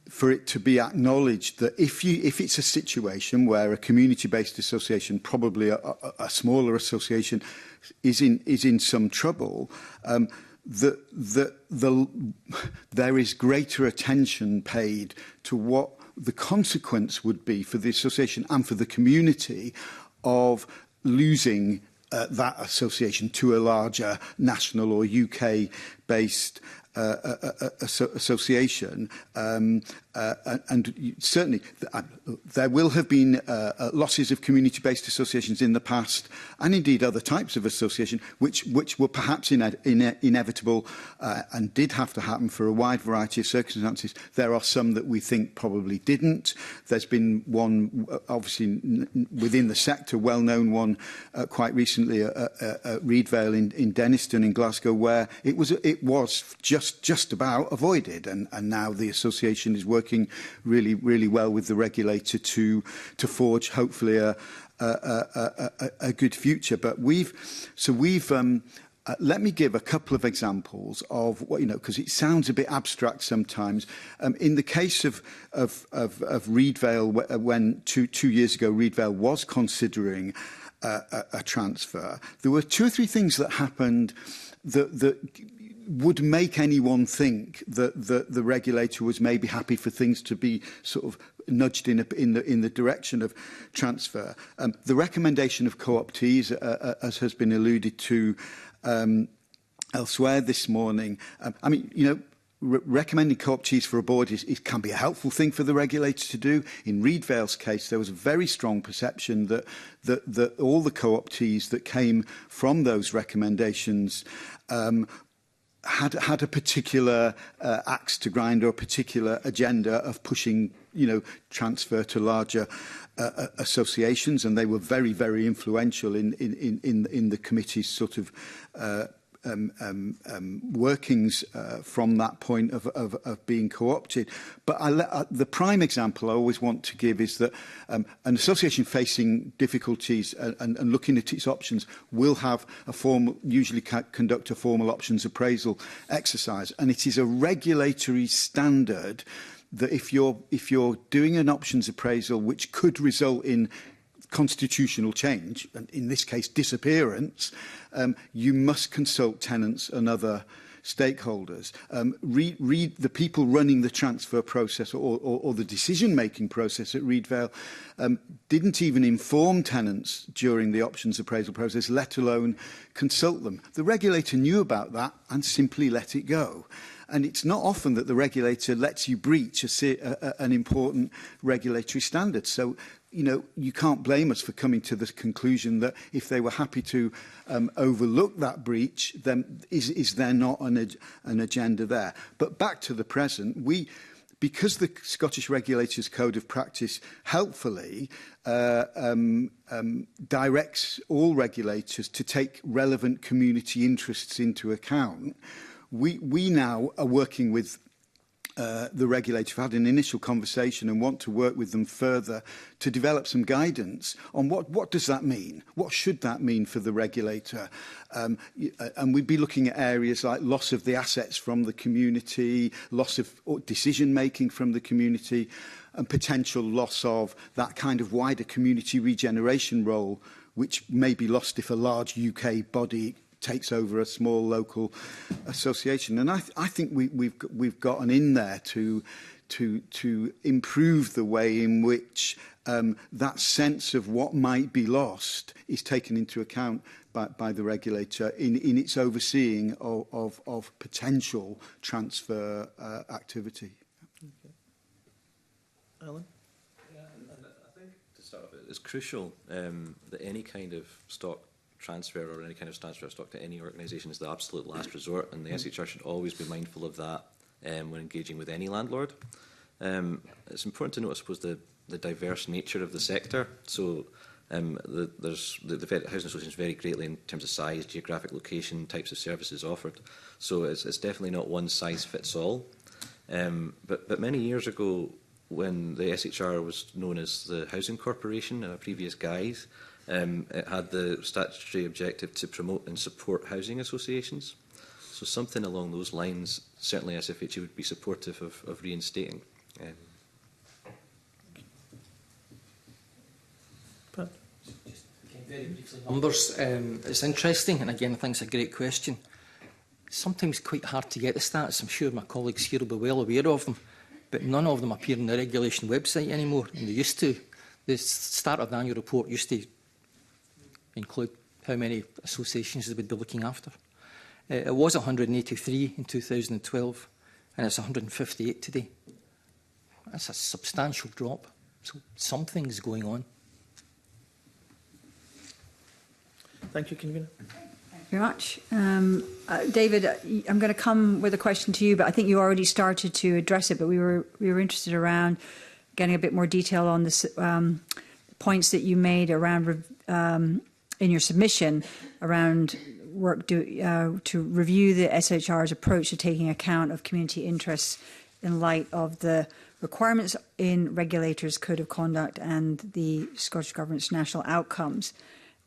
for it to be acknowledged that if it's a situation where a community-based association, probably a smaller association, is in some trouble, there is greater attention paid to what the consequence would be for the association and for the community of losing that association to a larger national or UK-based association, and certainly there will have been losses of community-based associations in the past, and indeed other types of association, which were perhaps inevitable and did have to happen for a wide variety of circumstances. There are some that we think probably didn't. There's been one, obviously within the sector, well-known one quite recently at Reedvale in Denniston in Glasgow, where it was just about avoided, and now the association is working really well with the regulator to forge hopefully a good future. But let me give a couple of examples of what, you know, because it sounds a bit abstract sometimes. In the case of Reedvale, when two years ago Reedvale was considering a transfer, there were 2 or 3 things that happened that would make anyone think that the regulator was maybe happy for things to be sort of nudged in the direction of transfer. The recommendation of co-optees, as has been alluded to elsewhere this morning, I mean, you know, recommending co-optees for a board can be a helpful thing for the regulator to do. In Reedvale's case, there was a very strong perception that all the co-optees that came from those recommendations had a particular axe to grind or a particular agenda of pushing, you know, transfer to larger associations, and they were very influential in the committee's sort of workings from that point of being co-opted. But the prime example I always want to give is that an association facing difficulties and looking at its options will have usually conduct a formal options appraisal exercise, and it is a regulatory standard that if you're doing an options appraisal which could result in constitutional change, and in this case disappearance, you must consult tenants and other stakeholders. The people running the transfer process or the decision-making process at Reedvale didn't even inform tenants during the options appraisal process, let alone consult them. The regulator knew about that and simply let it go. And it's not often that the regulator lets you breach an important regulatory standard. So, you know, you can't blame us for coming to the conclusion that if they were happy to overlook that breach, then is there not an agenda there? But back to the present, because the Scottish Regulators Code of Practice helpfully directs all regulators to take relevant community interests into account, we now are working with the regulator have had an initial conversation and want to work with them further to develop some guidance on what does that mean? What should that mean for the regulator? And we'd be looking at areas like loss of the assets from the community, loss of decision-making from the community, and potential loss of that kind of wider community regeneration role, which may be lost if a large UK body takes over a small local association. And I think we've gotten in there to improve the way in which that sense of what might be lost is taken into account by the regulator in its overseeing of potential transfer activity. Okay. Alan? Yeah, and I think to start with, it's crucial that any kind of stock transfer or any kind of transfer of stock to any organisation is the absolute last resort, and the SHR should always be mindful of that when engaging with any landlord. It's important to note, I suppose, the diverse nature of the sector. So there's the housing associations vary greatly in terms of size, geographic location, types of services offered. So it's definitely not one size fits all. But many years ago, when the SHR was known as the Housing Corporation in a previous guise, it had the statutory objective to promote and support housing associations. So something along those lines, certainly SFHE would be supportive of reinstating. Pat? Very briefly, numbers. It's interesting, and again, I think it's a great question. Sometimes quite hard to get the stats. I'm sure my colleagues here will be well aware of them, but none of them appear on the regulation website anymore, and they used to. The start of the annual report used to include how many associations they would be looking after. It was 183 in 2012, and it's 158 today. That's a substantial drop. So something's going on. Thank you, Convener. Thank you very much. David, I'm going to come with a question to you, but I think you already started to address it, but we were interested around getting a bit more detail on this points that you made around in your submission around work to review the SHR's approach to taking account of community interests in light of the requirements in Regulators' Code of Conduct and the Scottish Government's national outcomes.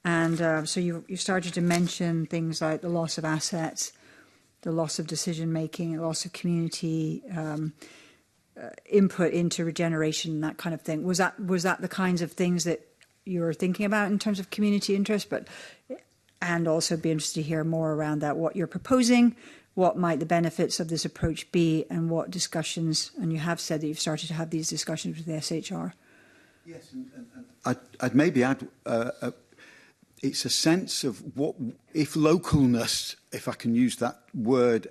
And so you started to mention things like the loss of assets, the loss of decision-making, the loss of community input into regeneration, that kind of thing. Was that the kinds of things that you were thinking about in terms of community interest? And also be interested to hear more around that, what you're proposing, what might the benefits of this approach be, and what discussions, and you have said that you've started to have these discussions with the SHR. Yes, and I'd maybe add, it's a sense of what, if localness, if I can use that word,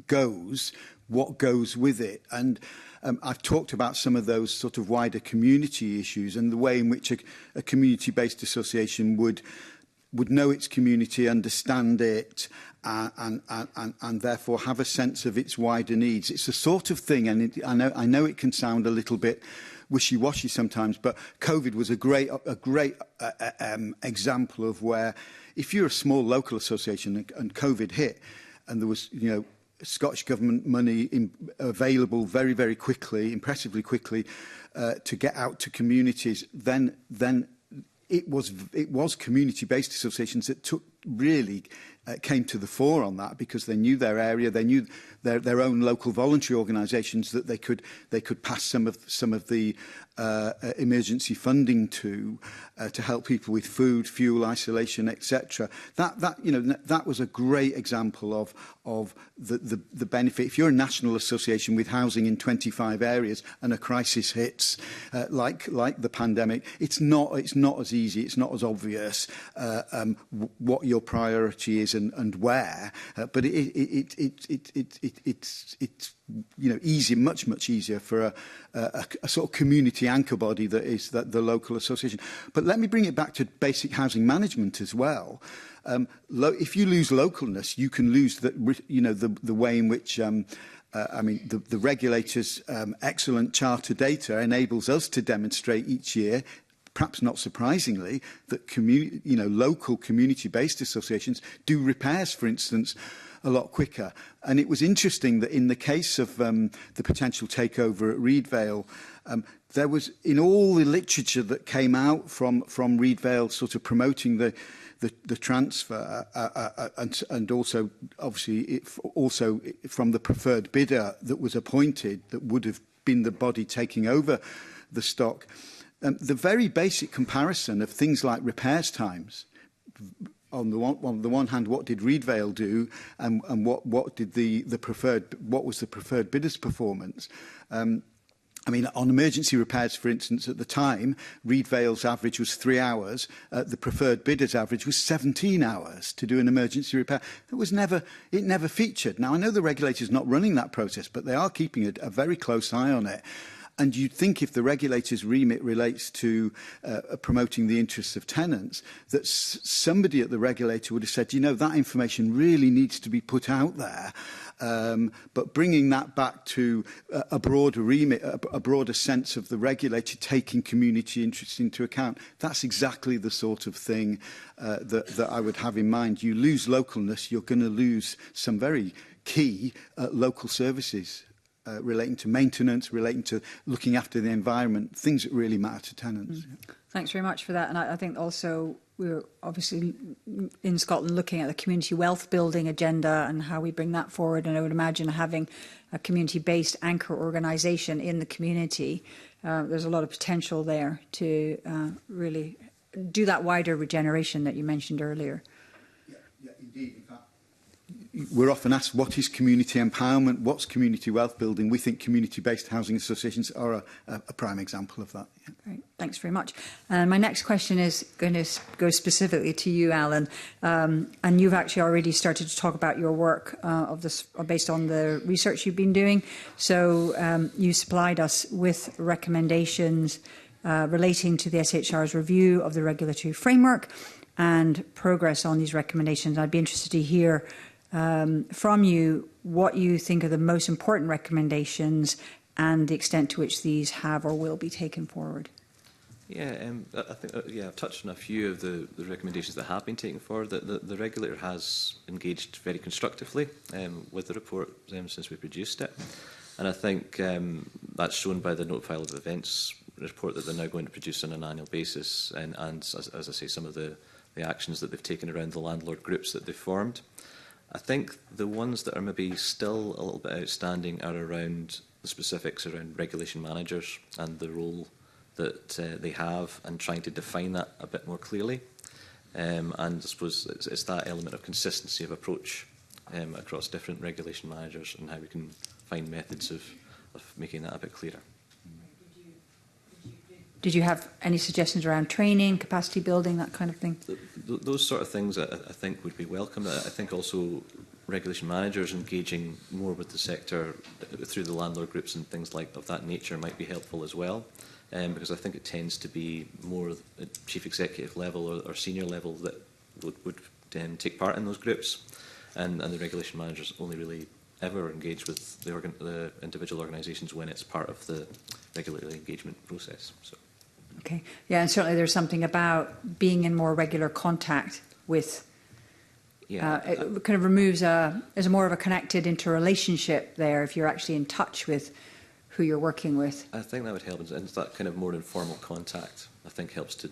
goes, what goes with it. And I've talked about some of those sort of wider community issues and the way in which a community-based association would know its community, understand it, and therefore have a sense of its wider needs. It's the sort of thing, and I know it can sound a little bit wishy-washy sometimes, but COVID was a great example of where, if you're a small local association and COVID hit, and there was, Scottish Government money available very, very quickly, impressively quickly, to get out to communities, then it was community-based associations that really came to the fore on that, because they knew their area, they knew their own local voluntary organisations that they could pass some of the emergency funding to help people with food, fuel, isolation, etc. That was a great example of the benefit. If you're a national association with housing in 25 areas and a crisis hits, like the pandemic, it's not as easy, it's not as obvious what your priority is and where, but it's easy, much easier for a sort of community anchor body that is the local association. But let me bring it back to basic housing management as well. If you lose localness, you can lose the way in which the regulators' excellent charter data enables us to demonstrate each year, perhaps not surprisingly, that local community-based associations do repairs, for instance, a lot quicker. And it was interesting that in the case of the potential takeover at Reed Vale, there was, in all the literature that came out from Reed Vale sort of promoting the transfer and also, obviously, also from the preferred bidder that was appointed, that would have been the body taking over the stock, the very basic comparison of things like repairs times, on the one hand, what did Reed Vale do, and what did what was the preferred bidder's performance? I mean, on emergency repairs, for instance, at the time, Reed Vale's average was 3 hours. The preferred bidder's average was 17 hours to do an emergency repair. It never featured. Now, I know the regulator's not running that process, but they are keeping a very close eye on it. And you'd think if the regulator's remit relates to promoting the interests of tenants, that somebody at the regulator would have said, you know, that information really needs to be put out there. But bringing that back to a broader remit, a broader sense of the regulator taking community interests into account, that's exactly the sort of thing that I would have in mind. You lose localness, you're going to lose some very key local services relating to maintenance, relating to looking after the environment, things that really matter to tenants. Thanks very much for that. And I think also we're obviously in Scotland looking at the community wealth building agenda and how we bring that forward. And I would imagine having a community-based anchor organisation in the community, there's a lot of potential there to really do that wider regeneration that you mentioned earlier. Yeah, indeed. In fact, we're often asked, what is community empowerment? What's community wealth building? We think community-based housing associations are a prime example of that. Yeah. Great. Thanks very much. And my next question is going to go specifically to you, Alan. And you've actually already started to talk about your work based on the research you've been doing. So you supplied us with recommendations relating to the SHR's review of the regulatory framework and progress on these recommendations. I'd be interested to hear from you what you think are the most important recommendations and the extent to which these have or will be taken forward. Yeah, I think I've touched on a few of the recommendations that have been taken forward. The regulator has engaged very constructively with the report since we produced it, and I think that's shown by the note file of events report that they're now going to produce on an annual basis, and as I say, some of the actions that they've taken around the landlord groups that they've formed. I think the ones that are maybe still a little bit outstanding are around the specifics around regulation managers and the role that they have, and trying to define that a bit more clearly. And I suppose it's that element of consistency of approach across different regulation managers and how we can find methods of making that a bit clearer. Did you have any suggestions around training, capacity building, that kind of thing? Those sort of things I think would be welcome. I think also regulation managers engaging more with the sector through the landlord groups and things like of that nature might be helpful as well, because I think it tends to be more at chief executive level or senior level that would take part in those groups, and the regulation managers only really ever engage with the individual organisations when it's part of the regulatory engagement process. So. Okay, yeah, and certainly there's something about being in more regular contact with. Yeah, it kind of removes there's more of a connected interrelationship there if you're actually in touch with who you're working with. I think that would help, and that kind of more informal contact I think helps to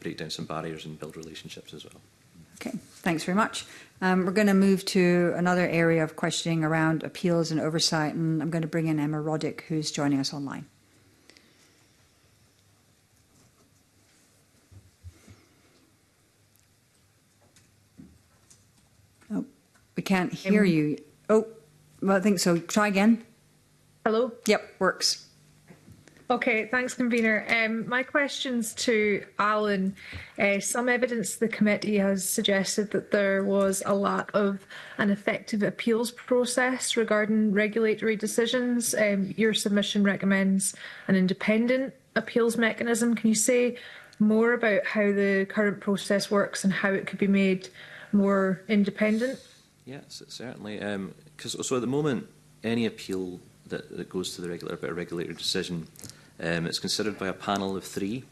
break down some barriers and build relationships as well. Okay, thanks very much. We're going to move to another area of questioning around appeals and oversight, and I'm going to bring in Emma Roddick, who's joining us online. Oh, we can't hear you. Oh, well, I think so. Try again. Hello? Yep, works. Okay, thanks, convener. My question's to Alan. Some evidence the committee has suggested that there was a lack of an effective appeals process regarding regulatory decisions. Your submission recommends an independent appeals mechanism. Can you say more about how the current process works and how it could be made more independent? Yes, certainly. So at the moment, any appeal that goes to the regulatory decision, it's considered by a panel of 3.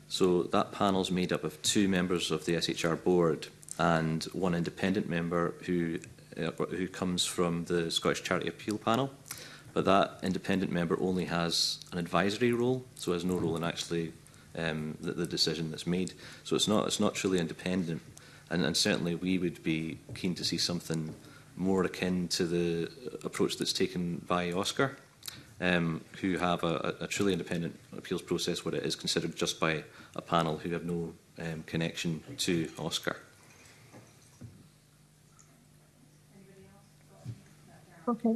So that panel is made up of 2 members of the SHR board and 1 independent member who who comes from the Scottish Charity Appeal Panel, but that independent member only has an advisory role, so has no role in actually the decision that's made. So it's not truly independent, and certainly we would be keen to see something more akin to the approach that's taken by Oscar, who have a truly independent appeals process where it is considered just by a panel who have no connection to Oscar. Okay.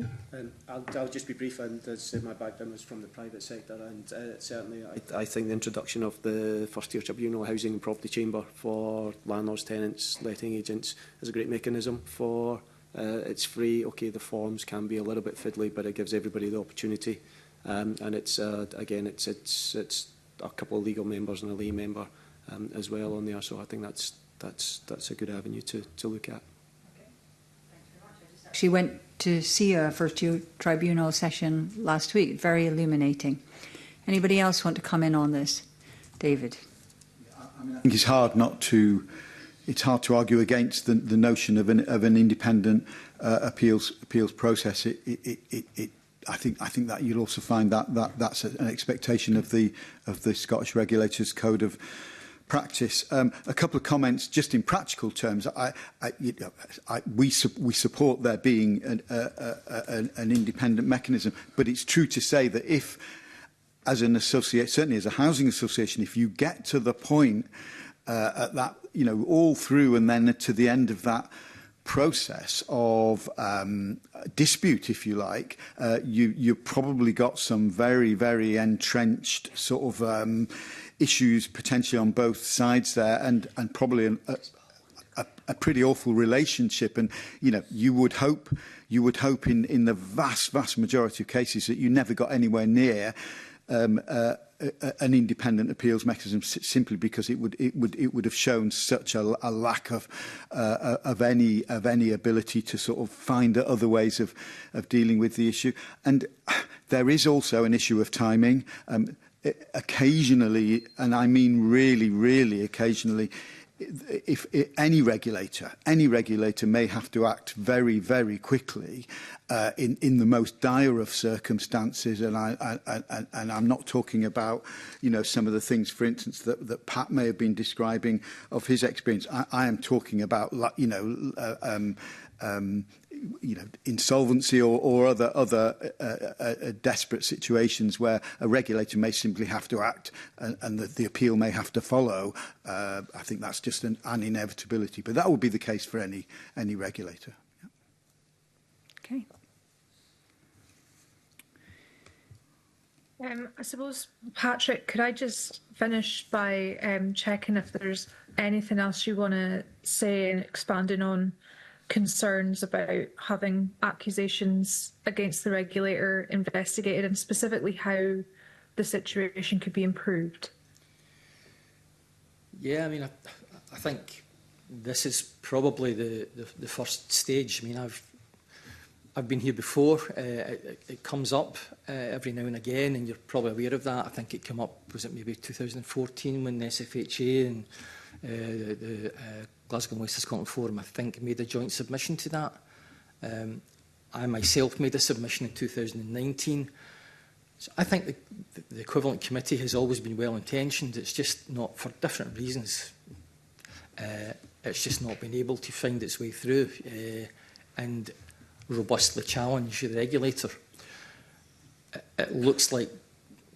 I'll just be brief, and as my background was from the private sector, and certainly I think the introduction of the first-tier tribunal, housing and property chamber for landlords, tenants, letting agents is a great mechanism for. It's free. Okay, the forms can be a little bit fiddly, but it gives everybody the opportunity. And it's again, it's a couple of legal members and a lay member as well on there. So I think that's a good avenue to look at. She went to see a first-tier tribunal session last week. Very illuminating. Anybody else want to come in on this? David. I think it's hard to argue against the notion of an independent appeals process. I think that you'll also find that's an expectation of the Scottish Regulators Code of Practice. A couple of comments just in practical terms. We support there being an independent mechanism, but it's true to say that if, as an associate, certainly as a housing association, if you get to the point at that, all through and then to the end of that process of dispute, if you like, you've probably got some very, very entrenched sort of issues potentially on both sides there, and probably a pretty awful relationship. And you would hope in the vast majority of cases that you never got anywhere near an independent appeals mechanism, simply because it would have shown such a lack of any ability to sort of find other ways of dealing with the issue. And there is also an issue of timing. Occasionally, and I mean really occasionally, if any regulator may have to act very, very quickly in the most dire of circumstances, and I'm not talking about some of the things, for instance, that Pat may have been describing of his experience. I am talking about insolvency or other desperate situations where a regulator may simply have to act and the appeal may have to follow. I think that's just an inevitability, but that would be the case for any regulator. Yeah. Okay. I suppose, Patrick, could I just finish by checking if there's anything else you want to say and expanding on concerns about having accusations against the regulator investigated, and specifically how the situation could be improved? Yeah, I mean, I think this is probably the first stage. I mean, I've been here before. It comes up every now and again, and you're probably aware of that. I think it came up, was it maybe 2014, when the SFHA and the Glasgow and West of Scotland Forum, I think, made a joint submission to that. I myself made a submission in 2019. So I think the equivalent committee has always been well-intentioned. It's just not, for different reasons, it's just not been able to find its way through and robustly challenge the regulator. It looks like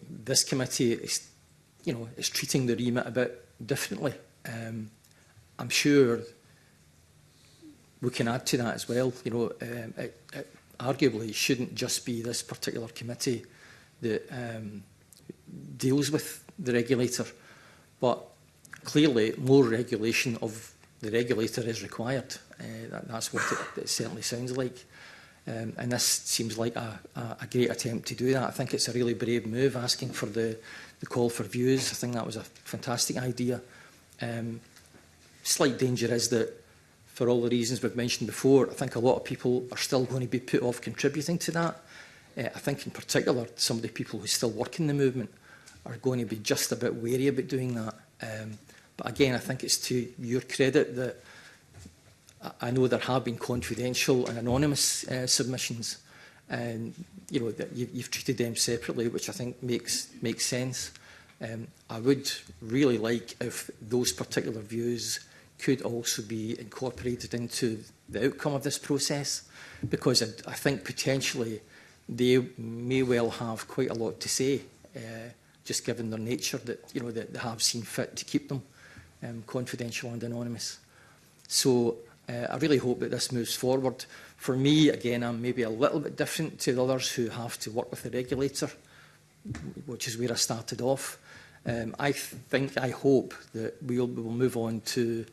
this committee is, is treating the remit a bit differently. I'm sure we can add to that as well. It arguably shouldn't just be this particular committee that deals with the regulator, but clearly more regulation of the regulator is required. That's what it certainly sounds like. And this seems like a great attempt to do that. I think it's a really brave move, asking for the call for views. I think that was a fantastic idea. Slight danger is that, for all the reasons we've mentioned before, I think a lot of people are still going to be put off contributing to that. I think in particular some of the people who still work in the movement are going to be just a bit wary about doing that. But again, I think it's to your credit that I know there have been confidential and anonymous submissions, and that you've treated them separately, which I think makes sense. I would really like if those particular views could also be incorporated into the outcome of this process, because I think potentially they may well have quite a lot to say, just given their nature, that that they have seen fit to keep them confidential and anonymous. So I really hope that this moves forward. For me, again, I'm maybe a little bit different to the others who have to work with the regulator, which is where I started off. I hope that we will move on to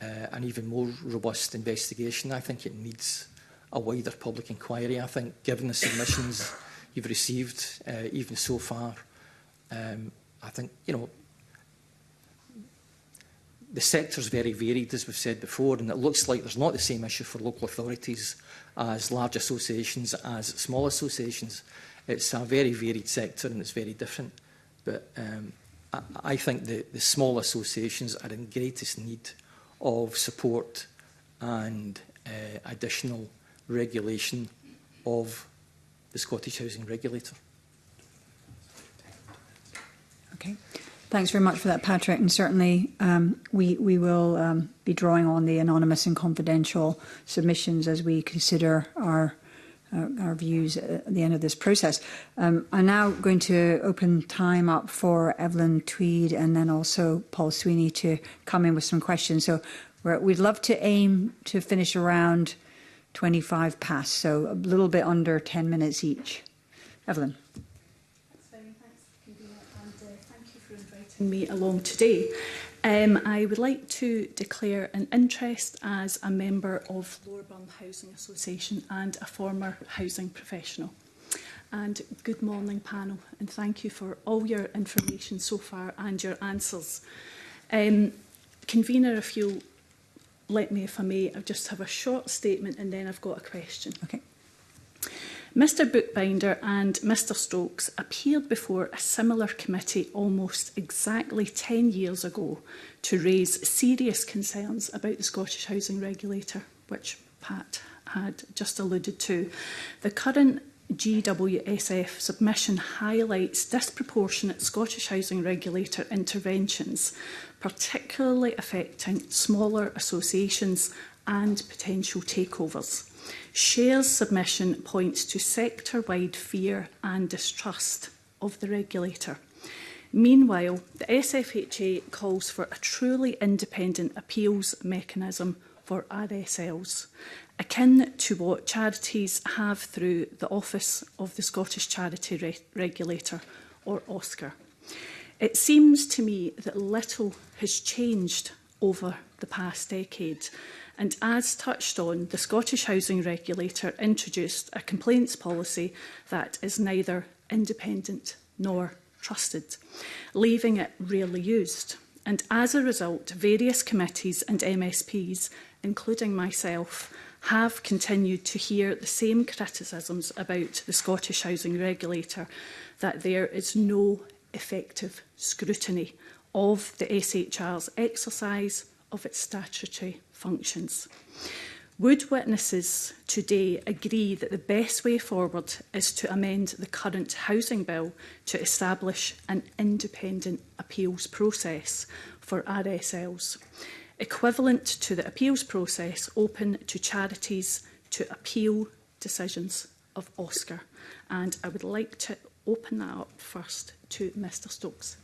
an even more robust investigation. I think it needs a wider public inquiry. I think, given the submissions you've received, even so far, I think, the sector is very varied, as we've said before, and it looks like there's not the same issue for local authorities as large associations, as small associations. It's a very varied sector and it's very different. But I think the small associations are in greatest need of support and additional regulation of the Scottish Housing Regulator. Okay. Thanks very much for that, Patrick. And certainly we will be drawing on the anonymous and confidential submissions as we consider our views at the end of this process. I'm now going to open time up for Evelyn Tweed and then also Paul Sweeney to come in with some questions. So we'd love to aim to finish around 25 past, so a little bit under 10 minutes each. Evelyn. Me along today. I would like to declare an interest as a member of Lower Burn Housing Association and a former housing professional. And good morning, panel, and thank you for all your information so far and your answers. Convener, if you'll let me, if I may, I'll just have a short statement and then I've got a question. Okay. Mr Bookbinder and Mr Stokes appeared before a similar committee almost exactly 10 years ago to raise serious concerns about the Scottish Housing Regulator, which Pat had just alluded to. The current GWSF submission highlights disproportionate Scottish Housing Regulator interventions, particularly affecting smaller associations and potential takeovers. SHARE's submission points to sector-wide fear and distrust of the regulator. Meanwhile, the SFHA calls for a truly independent appeals mechanism for RSLs, akin to what charities have through the Office of the Scottish Charity Regulator, or OSCAR. It seems to me that little has changed over the past decade. And as touched on, the Scottish Housing Regulator introduced a complaints policy that is neither independent nor trusted, leaving it rarely used. And as a result, various committees and MSPs, including myself, have continued to hear the same criticisms about the Scottish Housing Regulator, that there is no effective scrutiny of the SHR's exercise of its statutory functions. Would witnesses today agree that the best way forward is to amend the current housing bill to establish an independent appeals process for RSLs, equivalent to the appeals process open to charities to appeal decisions of OSCAR? And I would like to open that up first to Mr Stokes.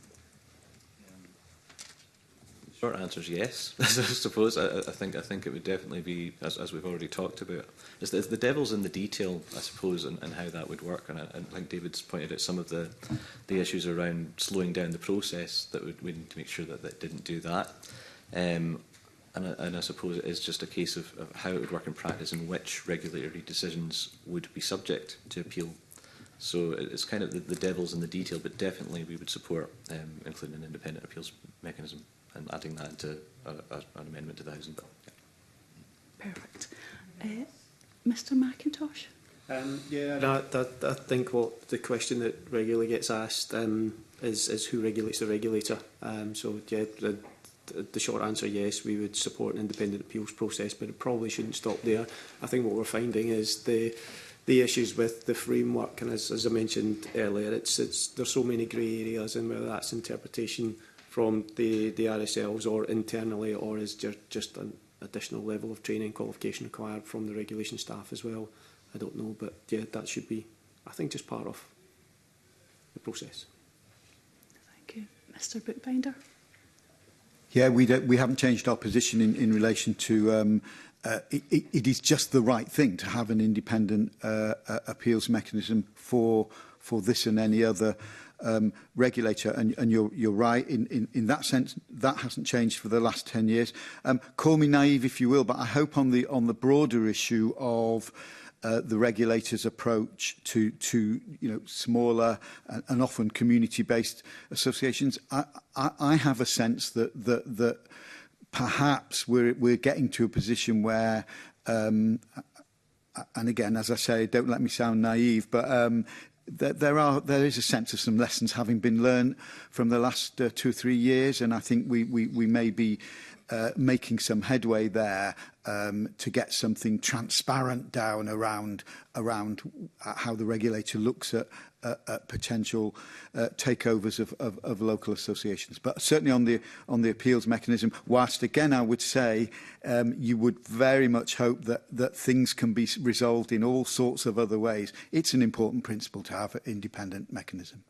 Short answer is yes. I suppose I think it would definitely be, as we've already talked about, it's the devil's in the detail, I suppose, and how that would work. And I think David's pointed out some of the issues around slowing down the process that we need to make sure that didn't do that. And I suppose it is just a case of how it would work in practice and which regulatory decisions would be subject to appeal. So it's kind of the devil's in the detail, but definitely we would support including an independent appeals mechanism and adding that into an amendment to the housing bill. Yeah. Perfect. Mr McIntosh? I think what the question that regularly gets asked is who regulates the regulator. So yeah, the short answer, yes, we would support an independent appeals process, but it probably shouldn't stop there. I think what we're finding is the issues with the framework, and as I mentioned earlier, there's so many grey areas, and whether that's interpretation from the RSLs or internally, or is just an additional level of training qualification required from the regulation staff as well. I don't know, but yeah, that should be, I think, just part of the process. Thank you. Mr. Bookbinder? Yeah, we haven't changed our position in relation to it is just the right thing to have an independent appeals mechanism for this and any other regulator, and you're right in that sense. That hasn't changed for the last 10 years. Call me naive if you will, but I hope on the broader issue of the regulator's approach to smaller and often community-based associations, I have a sense that perhaps we're getting to a position where, and again, as I say, don't let me sound naive, but there is a sense of some lessons having been learned from the last 2 or 3 years, and I think we may be making some headway there to get something transparent down around how the regulator looks at potential takeovers of local associations. But certainly on the appeals mechanism, whilst again I would say you would very much hope that things can be resolved in all sorts of other ways, it's an important principle to have an independent mechanism.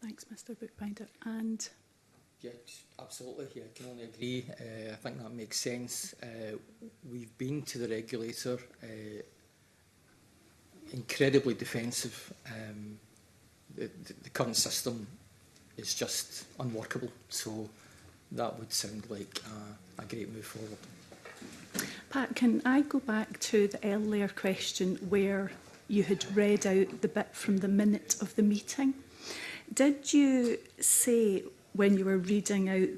Thanks, Mr. Bookbinder. And yeah, absolutely. Yeah, I can only agree. I think that makes sense. We've been to the regulator incredibly defensive. The current system is just unworkable. So that would sound like a great move forward. Pat, can I go back to the earlier question where you had read out the bit from the minute of the meeting? Did you say, when you were reading out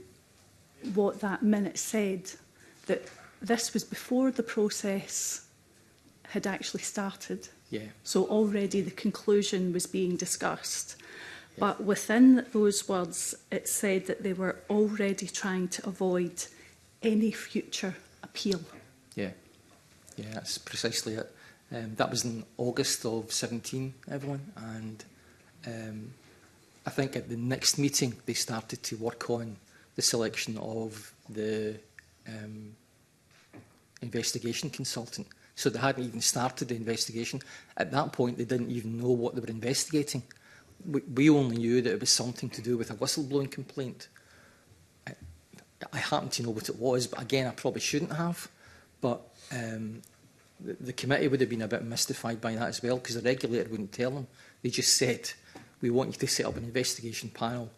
what that minute said, that this was before the process had actually started? Yeah. So already the conclusion was being discussed. Yeah. But within those words, it said that they were already trying to avoid any future appeal. Yeah. Yeah, that's precisely it. That was in August of 17, everyone. And I think at the next meeting, they started to work on the selection of the investigation consultant. So they hadn't even started the investigation. At that point, they didn't even know what they were investigating. We only knew that it was something to do with a whistleblowing complaint. I happen to know what it was, but again, I probably shouldn't have. But the committee would have been a bit mystified by that as well, because the regulator wouldn't tell them. They just said, we want you to set up an investigation panel.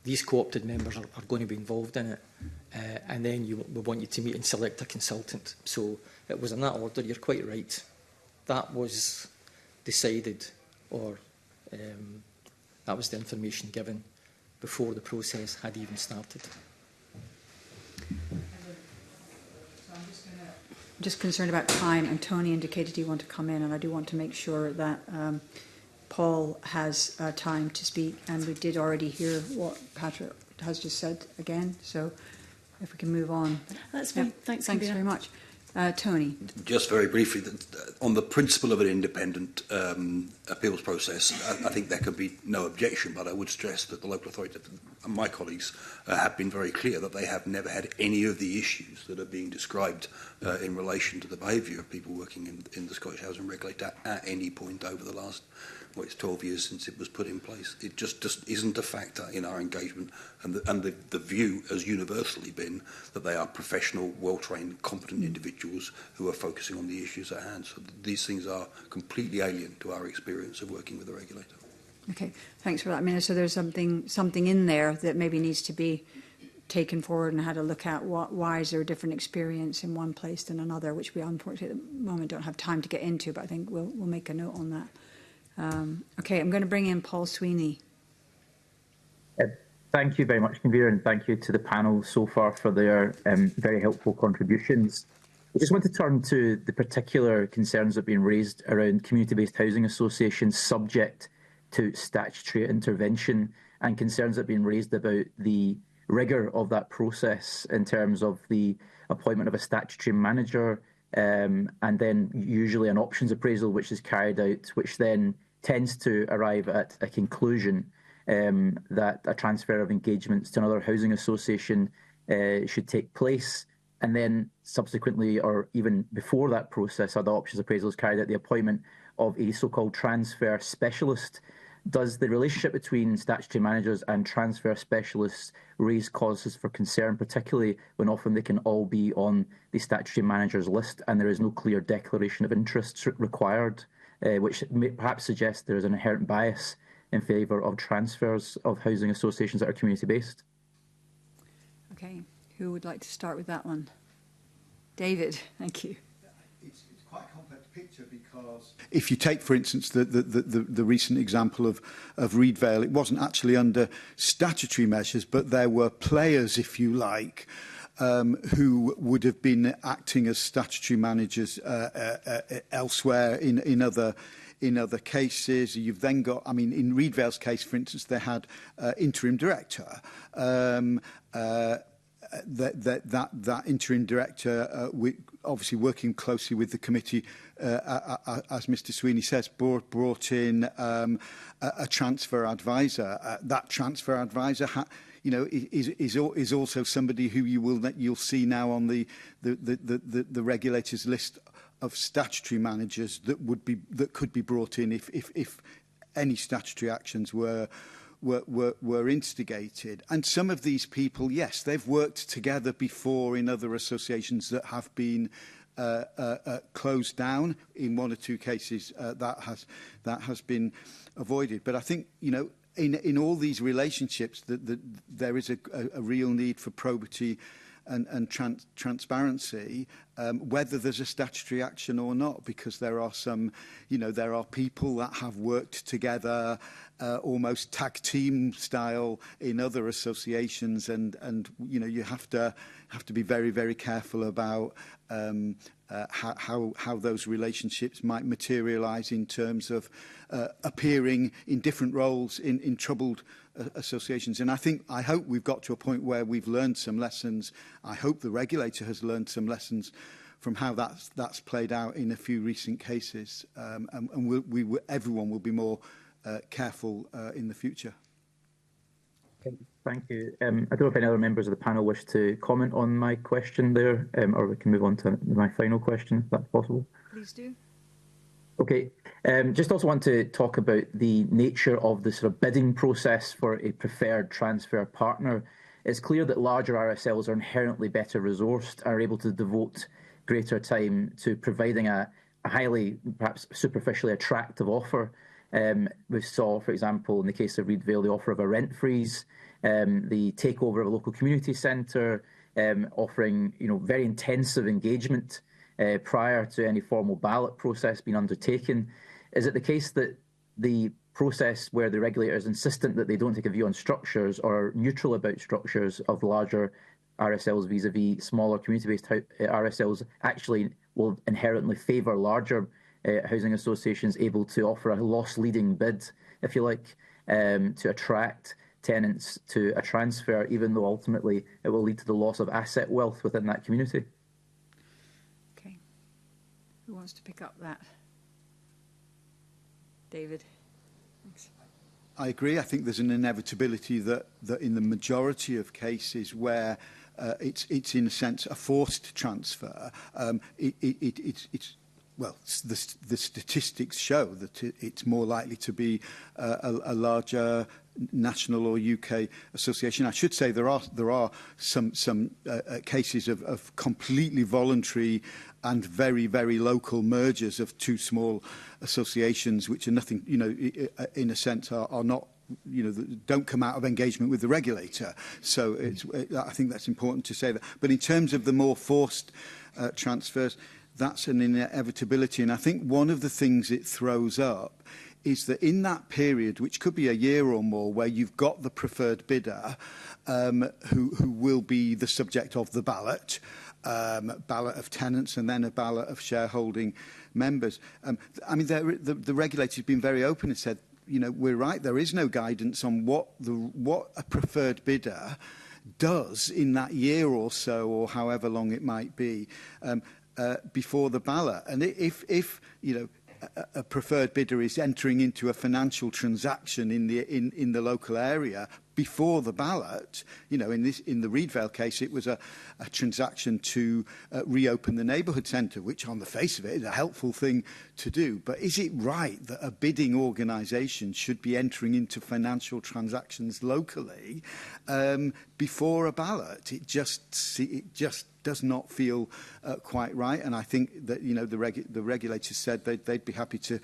These co-opted members are going to be involved in it. And then we want you to meet and select a consultant. So it was in that order. You're quite right. That was decided, or that was the information given before the process had even started. I'm just concerned about time, and Tony indicated he wanted to come in, and I do want to make sure that Paul has time to speak, and we did already hear what Patrick has just said again, so if we can move on. That's fine. Yeah, thanks Kabir. very much. Tony. Just very briefly, on the principle of an independent appeals process, I think there could be no objection, but I would stress that the local authority and my colleagues have been very clear that they have never had any of the issues that are being described in relation to the behaviour of people working in the Scottish Housing Regulator at any point over the last, well, it's 12 years since it was put in place. It just isn't a factor in our engagement, and the view has universally been that they are professional, well-trained, competent individuals who are focusing on the issues at hand. So these things are completely alien to our experience of working with the regulator. Okay, thanks for that. I mean, so there's something in there that maybe needs to be taken forward and had a look at why is there a different experience in one place than another, which we unfortunately at the moment don't have time to get into, but I think we'll make a note on that. Okay, I'm going to bring in Paul Sweeney. Thank you very much, Convener, and thank you to the panel so far for their very helpful contributions. I just want to turn to the particular concerns that have been raised around community-based housing associations subject to statutory intervention, and concerns that have been raised about the rigour of that process in terms of the appointment of a statutory manager, and then usually an options appraisal which is carried out, which then tends to arrive at a conclusion that a transfer of engagements to another housing association should take place. And then subsequently, or even before that process, or the options appraisal is carried out, the appointment of a so-called transfer specialist. Does the relationship between statutory managers and transfer specialists raise causes for concern, particularly when often they can all be on the statutory manager's list and there is no clear declaration of interests required, which may perhaps suggests there is an inherent bias in favour of transfers of housing associations that are community-based? Okay, who would like to start with that one? David, thank you. It's quite a complex picture because if you take, for instance, the recent example of Reedvale, it wasn't actually under statutory measures, but there were players, if you like, who would have been acting as statutory managers elsewhere in other cases. You've then got, I mean, in Reedvale's case, for instance, they had interim director. That interim director, obviously working closely with the committee, as Mr Sweeney says, brought in a transfer advisor. That transfer advisor, is also somebody who you'll see now on the regulators list of statutory managers that could be brought in if any statutory actions were instigated. And some of these people, yes, they've worked together before in other associations that have been closed down. In one or two cases, that has been avoided. But I think, in all these relationships, that there is a real need for probity and transparency, whether there's a statutory action or not, because there are there are people that have worked together almost tag team style in other associations, and you have to be very, very careful about how those relationships might materialise in terms of appearing in different roles in troubled associations. And I hope we've got to a point where we've learned some lessons. I hope the regulator has learned some lessons from how that's played out in a few recent cases, and everyone will be more careful in the future. Okay, thank you. I don't know if any other members of the panel wish to comment on my question there, or we can move on to my final question, if that's possible. Please do. Okay, just also want to talk about the nature of the sort of bidding process for a preferred transfer partner. It's clear that larger RSLs are inherently better resourced and are able to devote greater time to providing a highly, perhaps superficially attractive offer. We saw, for example, in the case of Reedvale, the offer of a rent freeze, the takeover of a local community centre, offering very intensive engagement prior to any formal ballot process being undertaken. Is it the case that the process where the regulator is insistent that they don't take a view on structures or are neutral about structures of larger RSLs vis-a-vis smaller community-based RSLs actually will inherently favour larger housing associations able to offer a loss-leading bid, if you like, to attract tenants to a transfer, even though ultimately it will lead to the loss of asset wealth within that community? Okay. Who wants to pick up that? David. Thanks. I agree. I think there's an inevitability that in the majority of cases where it's in a sense a forced transfer, it's well, the statistics show that it's more likely to be a larger national or UK association. I should say there are some cases of completely voluntary and very, very local mergers of two small associations, which are nothing, in a sense, are not, don't come out of engagement with the regulator. So I think that's important to say that. But in terms of the more forced transfers, that's an inevitability. And I think one of the things it throws up is that in that period, which could be a year or more, where you've got the preferred bidder who will be the subject of the ballot of tenants and then a ballot of shareholding members. I mean, the regulator's been very open and said, we're right, there is no guidance on what a preferred bidder does in that year or so, or however long it might be, before the ballot. And if you know, a preferred bidder is entering into a financial transaction in the local area before the ballot, you know, in the Reedvale case, it was a transaction to reopen the neighbourhood centre, which on the face of it is a helpful thing to do. But is it right that a bidding organisation should be entering into financial transactions locally before a ballot? It just does not feel quite right. And I think that, you know, the regulators said they'd be happy to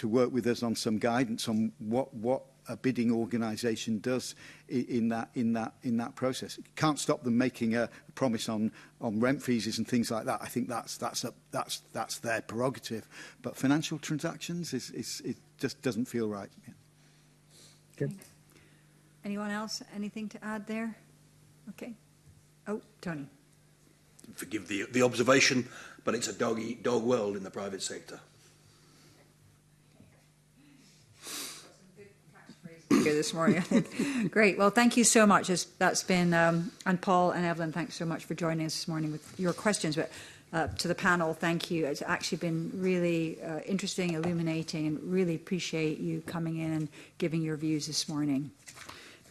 work with us on some guidance on what a bidding organisation does in that process. It can't stop them making a promise on rent freezes and things like that. I think that's their prerogative. But financial transactions it just doesn't feel right. Yeah. Good. Anyone else? Anything to add there? Okay. Oh, Tony. Forgive the observation, but it's a dog-eat-dog world in the private sector. Here this morning, I think. Great. Well, thank you so much. That's been, and Paul and Evelyn, thanks so much for joining us this morning with your questions. But to the panel, thank you. It's actually been really interesting, illuminating, and really appreciate you coming in and giving your views this morning.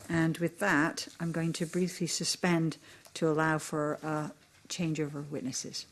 And with that, I'm going to briefly suspend to allow for a changeover of witnesses.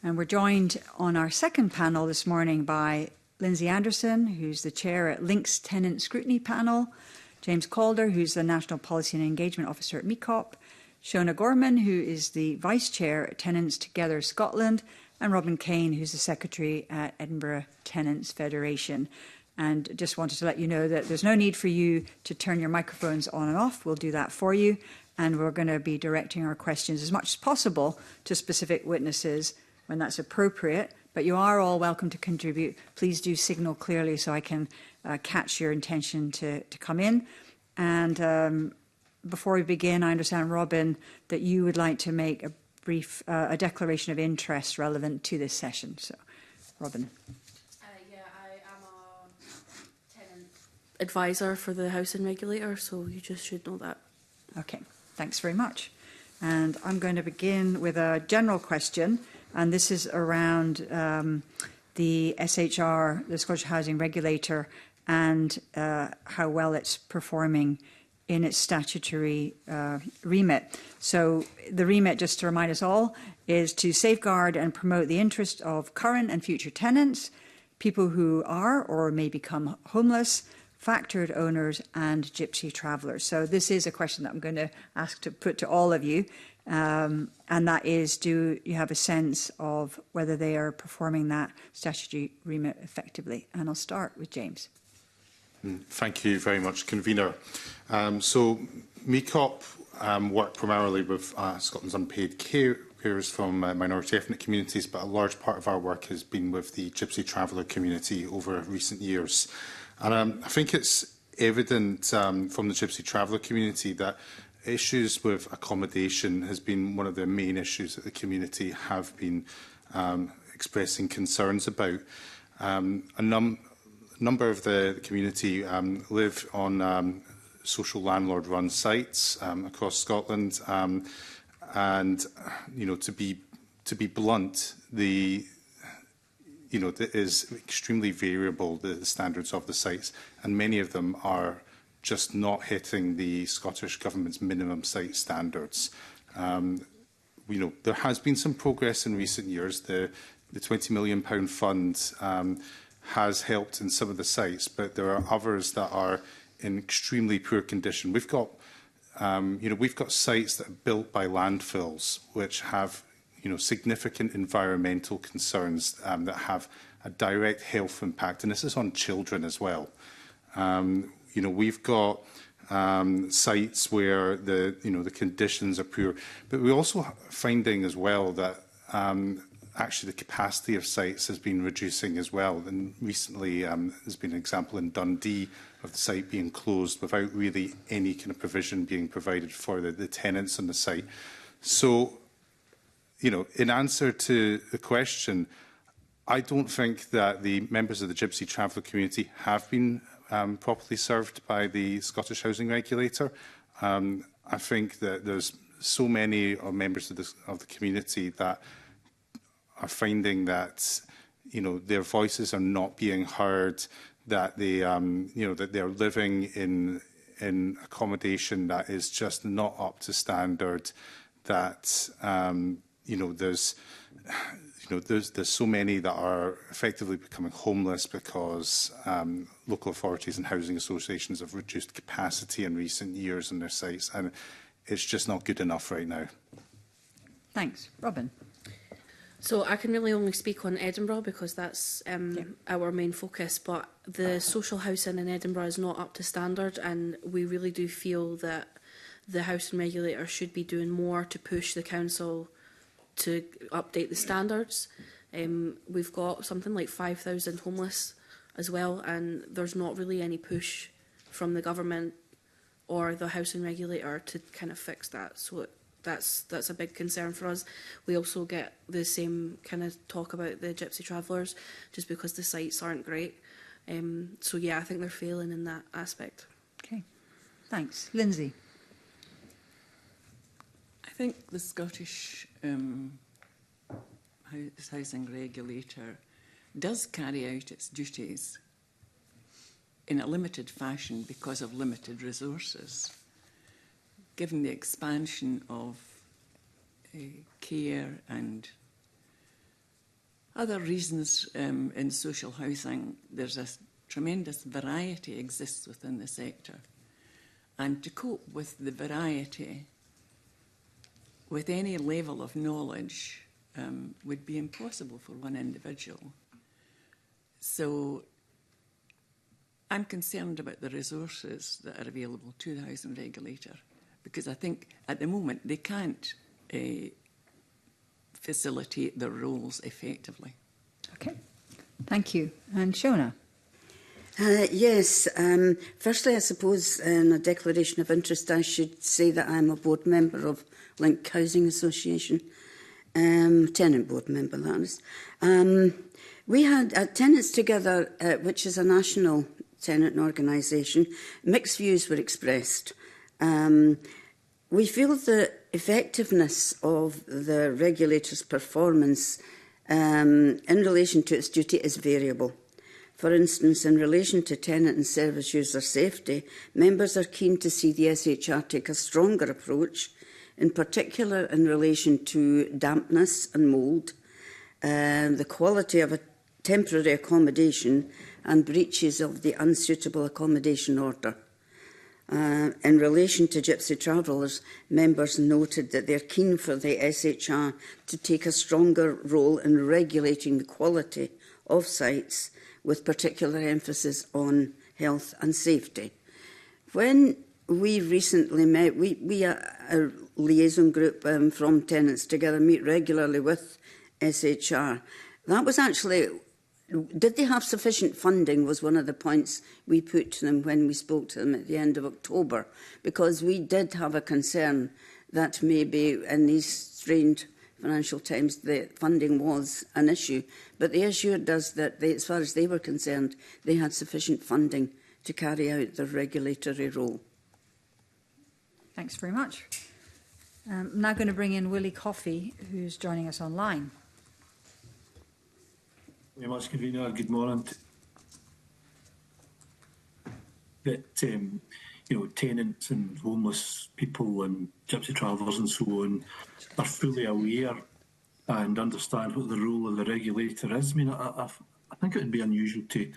And we're joined on our second panel this morning by Lindsay Anderson, who's the chair at Link's Tenant Scrutiny Panel, James Calder, who's the National Policy and Engagement Officer at MECOP, Shona Gorman, who is the Vice Chair at Tenants Together Scotland, and Robin Kane, who's the Secretary at Edinburgh Tenants Federation. And just wanted to let you know that there's no need for you to turn your microphones on and off. We'll do that for you. And we're going to be directing our questions as much as possible to specific witnesses when that's appropriate. But you are all welcome to contribute. Please do signal clearly so I can catch your intention to come in. And before we begin, I understand, Robin, that you would like to make a brief a declaration of interest relevant to this session. So, Robin. Yeah, I am a tenant advisor for the housing regulator, so you just should know that. Okay, thanks very much. And I'm going to begin with a general question, and this is around the SHR, the Scottish Housing Regulator, and how well it's performing in its statutory remit. So the remit, just to remind us all, is to safeguard and promote the interest of current and future tenants, people who are or may become homeless, factored owners and gypsy travellers. So this is a question that I'm going to ask to put to all of you, and that is, do you have a sense of whether they are performing that statutory remit effectively? And I'll start with James. Thank you very much, Convener. So MECOP work primarily with Scotland's unpaid carers from minority ethnic communities, but a large part of our work has been with the gypsy traveller community over recent years. And I think it's evident from the gypsy traveller community that issues with accommodation has been one of the main issues that the community have been expressing concerns about. A number of the community live on social landlord-run sites across Scotland, and to be blunt, it is extremely variable, the standards of the sites, and many of them are just not hitting the Scottish Government's minimum site standards. There has been some progress in recent years. The £20 million fund has helped in some of the sites, but there are others that are in extremely poor condition. We've got sites that are built by landfills, which have significant environmental concerns that have a direct health impact, and this is on children as well. We've got sites where the conditions are poor, but we're also finding as well that actually the capacity of sites has been reducing as well. And recently there's been an example in Dundee of the site being closed without really any kind of provision being provided for the tenants on the site. So, in answer to the question, I don't think that the members of the gypsy traveller community have been properly served by the Scottish Housing Regulator. I think that there's so many members of the community that are finding that their voices are not being heard, that they that they're living in accommodation that is just not up to standard, that there's so many that are effectively becoming homeless because local authorities and housing associations have reduced capacity in recent years on their sites, and it's just not good enough right now. Thanks. Robin. So I can really only speak on Edinburgh because that's our main focus, but the social housing in Edinburgh is not up to standard, and we really do feel that the housing regulator should be doing more to push the council to update the standards. We've got something like 5,000 homeless as well, and there's not really any push from the government or the housing regulator to kind of fix that. So that's a big concern for us. We also get the same kind of talk about the gypsy travellers just because the sites aren't great. So yeah, I think they're failing in that aspect. Okay, thanks. Lindsay. I think the Scottish housing regulator does carry out its duties in a limited fashion because of limited resources. Given the expansion of care and other reasons in social housing, there's a tremendous variety exists within the sector. And to cope with the variety with any level of knowledge would be impossible for one individual. So I'm concerned about the resources that are available to the housing regulator, because I think at the moment they can't facilitate their roles effectively. Okay, thank you. And Shona? Yes, firstly I suppose in a declaration of interest I should say that I'm a board member of Link Housing Association, tenant board member that is. We had Tenants Together, which is a national tenant organisation. Mixed views were expressed. We feel the effectiveness of the regulator's performance in relation to its duty is variable. For instance, in relation to tenant and service user safety, members are keen to see the SHR take a stronger approach, in particular in relation to dampness and mould, the quality of a temporary accommodation and breaches of the unsuitable accommodation order. In relation to gypsy travellers, members noted that they are keen for the SHR to take a stronger role in regulating the quality of sites, with particular emphasis on health and safety. When we recently met, we a liaison group from Tenants Together meet regularly with SHR. That was actually, did they have sufficient funding was one of the points we put to them when we spoke to them at the end of October, because we did have a concern that maybe in these strained financial times the funding was an issue. But they assured us that as far as they were concerned, they had sufficient funding to carry out their regulatory role. Thanks very much. I'm now going to bring in Willie Coffey, who's joining us online. Very much, Convener. Good morning. That tenants and homeless people and gypsy travellers and so on are fully aware and understand what the role of the regulator is. I mean, I think it would be unusual to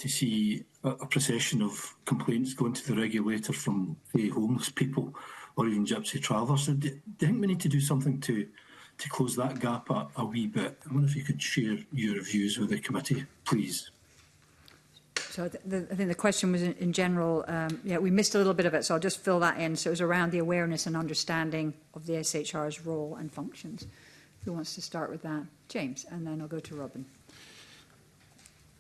see a procession of complaints going to the regulator from, say, homeless people or even gypsy travellers. So do you think we need to do something to close that gap a wee bit? I wonder if you could share your views with the committee, please. So I think the question was in general, we missed a little bit of it, so I'll just fill that in. So it was around the awareness and understanding of the SHR's role and functions. Who wants to start with that? James, and then I'll go to Robin.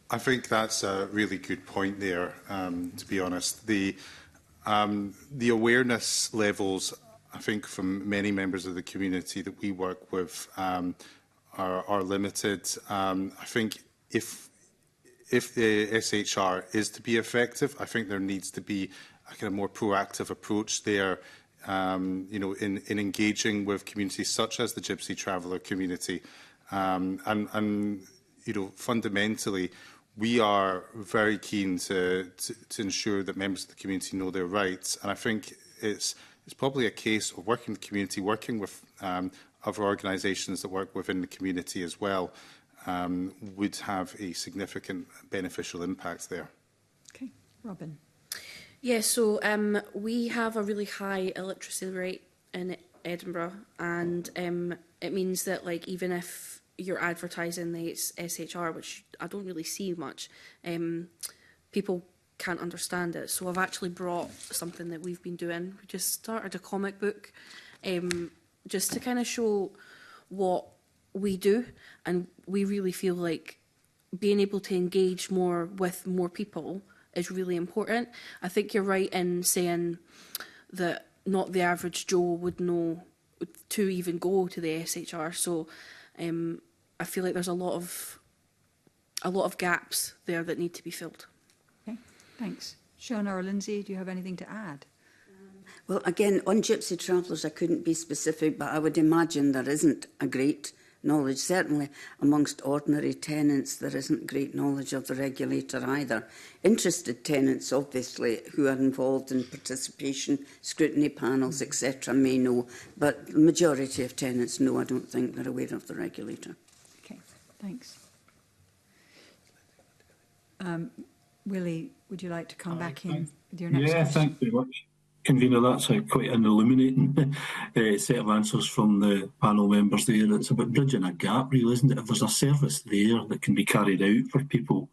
I think that's a really good point there, to be honest. The awareness levels, I think, from many members of the community that we work with are limited. I think if the SHR is to be effective, I think there needs to be a kind of more proactive approach there, in engaging with communities such as the Gypsy Traveller community. Fundamentally, we are very keen to ensure that members of the community know their rights. And I think it's probably a case of working with the community, working with other organisations that work within the community as well, would have a significant beneficial impact there. Okay, Robin. Yeah, so we have a really high illiteracy rate in Edinburgh, and it means that, like, even if you're advertising the SHR, which I don't really see much, people can't understand it. So I've actually brought something that we've been doing. We just started a comic book, just to kind of show what we do, and we really feel like being able to engage more with more people is really important. I think you're right in saying that not the average Joe would know to even go to the SHR. So I feel like there's a lot of gaps there that need to be filled. Okay, thanks. Shona or Lindsay, do you have anything to add? Well, again, on Gypsy Travellers, I couldn't be specific, but I would imagine there isn't a great knowledge. Certainly amongst ordinary tenants, there isn't great knowledge of the regulator either. Interested tenants, obviously, who are involved in participation, scrutiny panels, etc., may know, but the majority of tenants, no, I don't think they're aware of the regulator. Okay, Thanks. Willie, would you like to come back in with your next question? Thanks very much, Convener. That's quite an illuminating set of answers from the panel members there. It's about bridging a gap, really, isn't it? If there's a service there that can be carried out for people,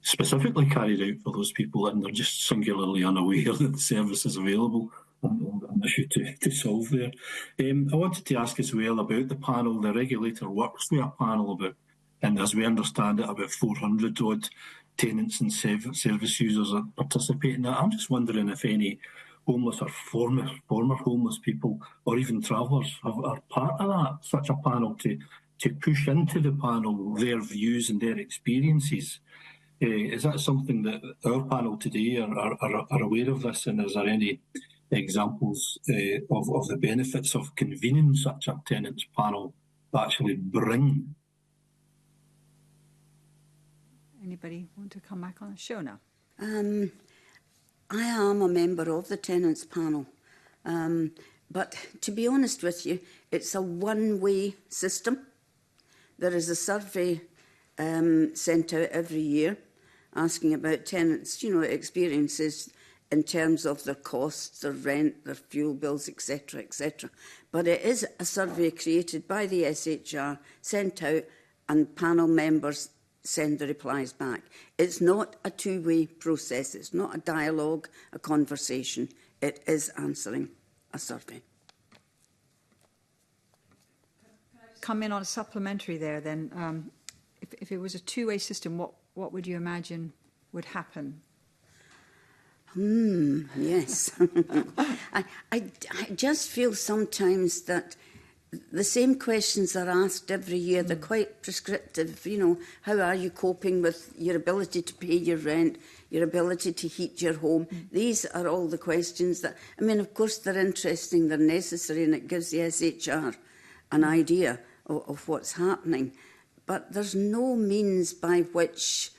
specifically carried out for those people, and they're just singularly unaware that the service is available, an issue to solve there. I wanted to ask as well about the panel. The regulator works with a panel about, and as we understand it, about 400 odd tenants and service users are participating. I'm just wondering if any homeless or former homeless people or even travellers are part of that, such a panel, to push into the panel their views and their experiences. Is that something that our panel today are aware of this, and is there any examples of the benefits of convening such a tenants panel actually bring? Anybody want to come back on the show now? I am a member of the tenants panel, but to be honest with you, it's a one-way system. There is a survey sent out every year asking about tenants, experiences in terms of their costs, their rent, their fuel bills, etc., etc. But it is a survey created by the SHR, sent out, and panel members send the replies back. It's not a two-way process. It's not a dialogue, a conversation. It is answering a survey. Come in on a supplementary there then. If it was a two-way system, what would you imagine would happen? Yes. I just feel sometimes that the same questions are asked every year. They're quite prescriptive. How are you coping with your ability to pay your rent, your ability to heat your home? These are all the questions that, of course, they're interesting, they're necessary, and it gives the SHR an idea of what's happening. But there's no means by which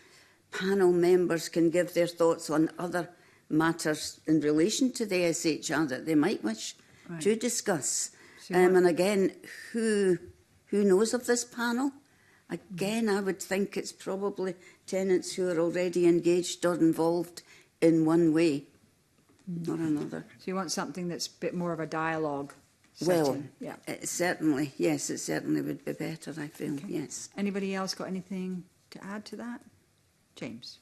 panel members can give their thoughts on other matters in relation to the SHR that they might wish to discuss. And again, who knows of this panel? Again, I would think it's probably tenants who are already engaged or involved in one way or another. So you want something that's a bit more of a dialogue setting? Well, it certainly would be better, I feel, yes. Anybody else got anything to add to that? James?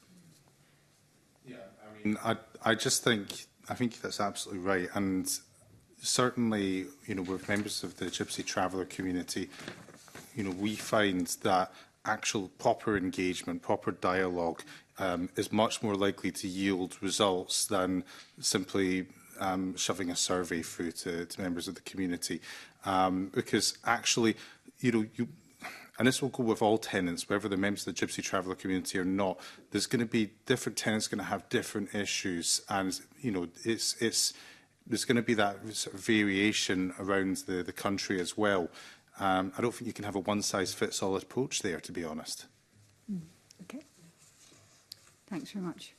I just think that's absolutely right, and certainly, we're members of the Gypsy Traveller community. We find that actual proper engagement, proper dialogue is much more likely to yield results than simply shoving a survey through to members of the community. Because actually, and this will go with all tenants, whether they're members of the Gypsy Traveller community or not, there's going to be different tenants going to have different issues, and there's going to be that sort of variation around the country as well. I don't think you can have a one-size-fits-all approach there, to be honest. Okay. Thanks very much.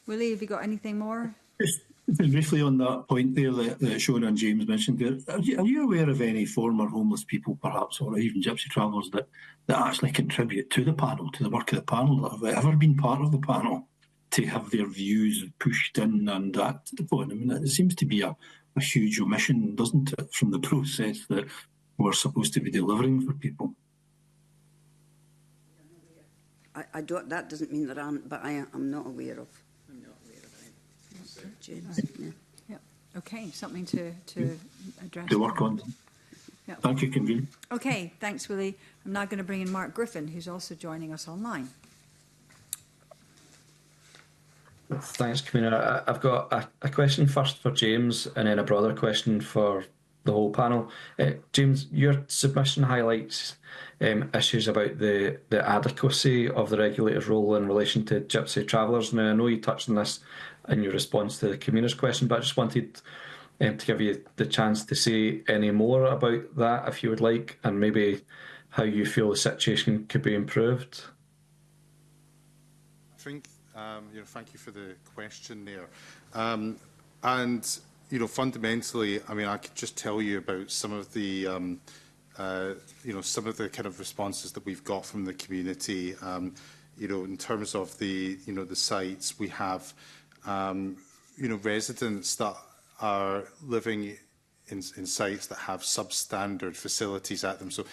Willie, have you got anything more? Just briefly on that point there that Shona and James mentioned there, are you aware of any former homeless people, perhaps, or even Gypsy travellers that actually contribute to the panel, to the work of the panel, that have ever been part of the panel, to have their views pushed in and that to the point? It seems to be a huge omission, doesn't it, from the process that we're supposed to be delivering for people? I don't. That doesn't mean there aren't, but I'm not aware of. I'm not aware of it. Okay, James. Yeah. Okay, something to address. To work on. Yeah. Thank you, Convener. Okay, thanks, Willie. I'm now going to bring in Mark Griffin, who's also joining us online. Thanks, Convener. I've got a question first for James and then a broader question for the whole panel. James, your submission highlights issues about the adequacy of the regulator's role in relation to Gypsy travellers. Now, I know you touched on this in your response to the Convener's question, but I just wanted to give you the chance to say any more about that, if you would like, and maybe how you feel the situation could be improved. I think, thank you for the question there. And fundamentally, I could just tell you about some of the some of the kind of responses that we've got from the community. In terms of the sites, we have residents that are living in sites that have substandard facilities at them. So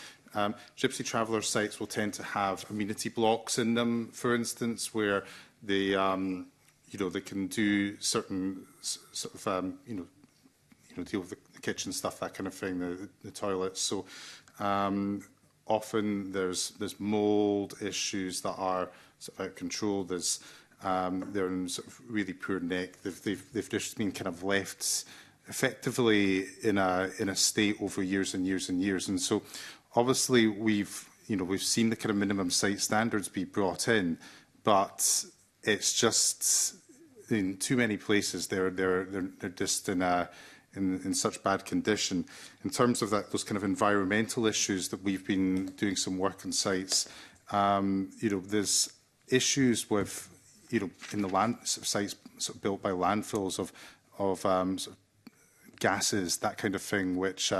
Gypsy Traveller sites will tend to have amenity blocks in them, for instance, where they they can do certain sort of deal with the kitchen stuff, that kind of thing, the toilets. So often there's mould issues that are sort of out of control. They're in sort of really poor nick. They've just been kind of left effectively in a state over years and years and years. And so obviously we've seen the kind of minimum site standards be brought in, but it's just in too many places they're just in such bad condition. In terms of those kind of environmental issues that we've been doing some work on sites, there's issues with in the land sort of sites sort of built by landfills of sort of gases, that kind of thing, which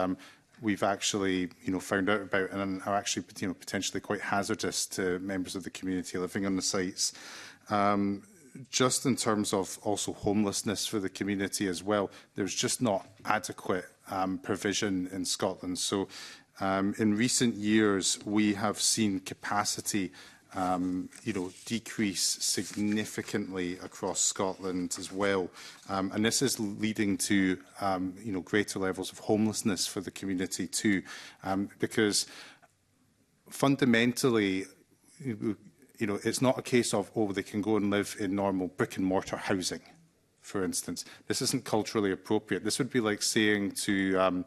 we've actually found out about and are actually potentially quite hazardous to members of the community living on the sites. Just in terms of also homelessness for the community as well, there's just not adequate provision in Scotland. So in recent years, we have seen capacity decrease significantly across Scotland as well. And this is leading to, greater levels of homelessness for the community too, because fundamentally, it's not a case of, they can go and live in normal brick and mortar housing, for instance. This isn't culturally appropriate. This would be like saying to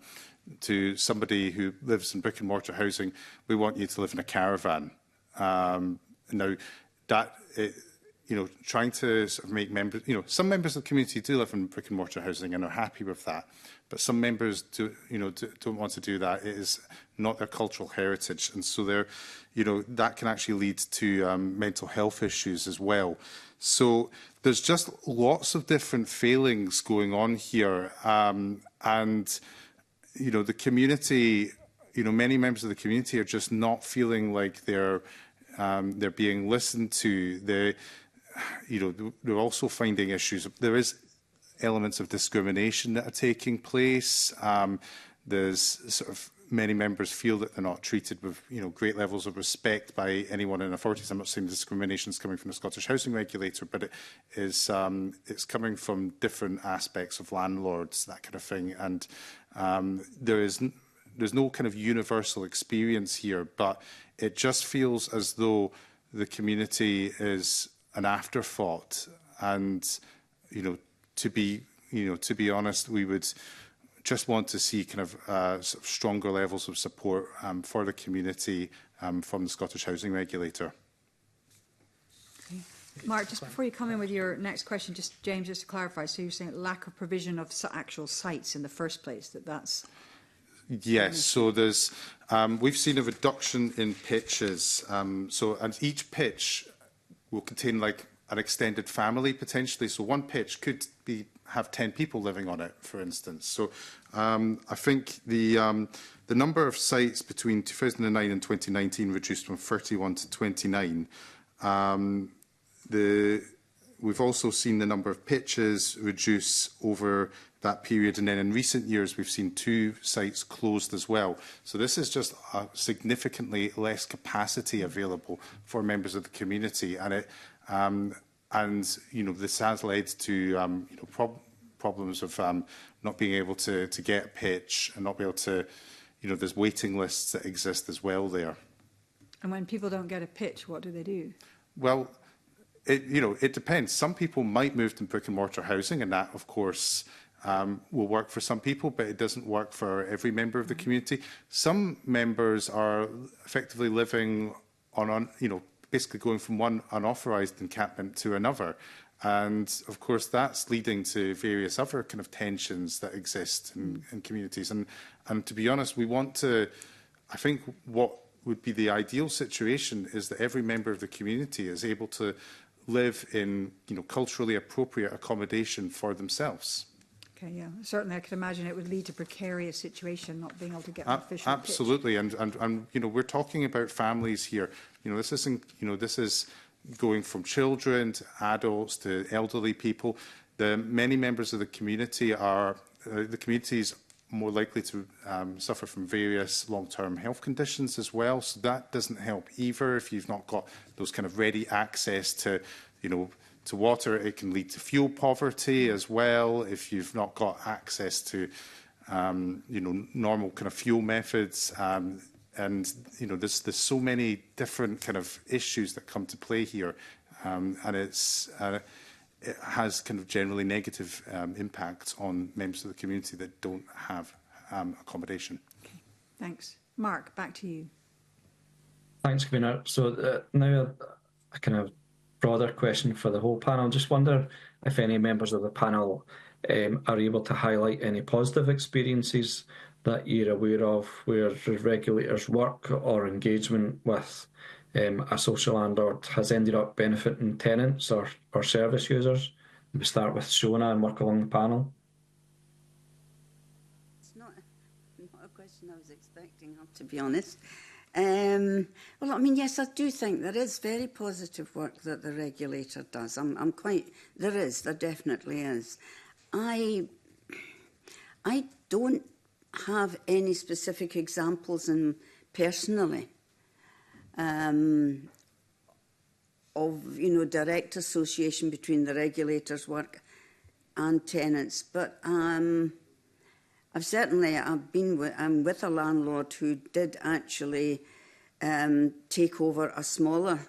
somebody who lives in brick and mortar housing, we want you to live in a caravan. Now, trying to sort of make members, some members of the community do live in brick and mortar housing and are happy with that, but some members don't want to do that. It is not their cultural heritage, and so that can actually lead to mental health issues as well. So there's just lots of different failings going on here, and the community, many members of the community are just not feeling like they're being listened to. They're also finding issues. There is elements of discrimination that are taking place. There's sort of many members feel that they're not treated with great levels of respect by anyone in authorities. I'm not saying discrimination is coming from the Scottish Housing Regulator, but it is it's coming from different aspects of landlords, that kind of thing. And there's no kind of universal experience here, but it just feels as though the community is an afterthought. And to be honest, we would just want to see kind of sort of stronger levels of support for the community from the Scottish Housing Regulator. Okay. Mark, just before you come in with your next question, James, just to clarify, so you're saying lack of provision of actual sites in the first place, that's... Yes, so there's we've seen a reduction in pitches. And each pitch will contain like an extended family potentially. So one pitch could have 10 people living on it, for instance. So I think the number of sites between 2009 and 2019 reduced from 31 to 29. We've also seen the number of pitches reduce over that period, and then in recent years we've seen 2 sites closed as well. So this is just significantly less capacity available for members of the community, and this has led to problems of not being able to get a pitch and not be able to, there's waiting lists that exist as well there. And when people don't get a pitch, what do they do? Well, it depends. Some people might move to brick and mortar housing, and that, of course, will work for some people, but it doesn't work for every member of the community. Some members are effectively living on basically going from one unauthorised encampment to another. And, of course, that's leading to various other kind of tensions that exist in communities. And to be honest, I think what would be the ideal situation is that every member of the community is able to live in culturally appropriate accommodation for themselves. Okay, yeah. Certainly, I could imagine it would lead to precarious situation, not being able to get an official Absolutely, and you know, we're talking about families here. You know, this isn't, you know, this is going from children to adults to elderly people. Many members of the community are the community is more likely to suffer from various long-term health conditions as well. So that doesn't help either. If you've not got those kind of ready access to, you know, to water, it can lead to fuel poverty as well. If you've not got access to, you know, normal kind of fuel methods, and you know, there's so many different kind of issues that come to play here, and it has kind of generally negative impacts on members of the community that don't have accommodation. Okay, thanks. Mark, back to you. Thanks, Convener. So now a kind of broader question for the whole panel. Just wonder if any members of the panel are able to highlight any positive experiences that you're aware of where regulators' work or engagement with a social landlord has ended up benefiting tenants or service users. We start with Shona and work along the panel. It's not a question I was expecting, to be honest. Well, I mean, yes, I do think there is very positive work that the regulator does. There definitely is. I don't have any specific examples personally of, you know, direct association between the regulator's work and tenants, but I'm with a landlord who did actually take over a smaller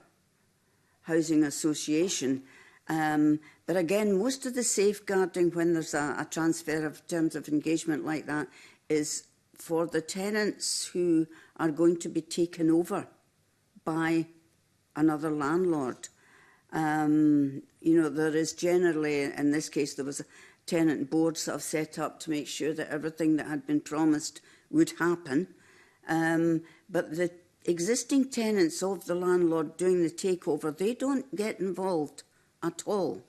housing association. But again, most of the safeguarding when there's a transfer of terms of engagement like that is for the tenants who are going to be taken over by another landlord. You know, there is generally, in this case, there was a tenant board sort of set up to make sure that everything that had been promised would happen. But the existing tenants of the landlord doing the takeover, they don't get involved at all.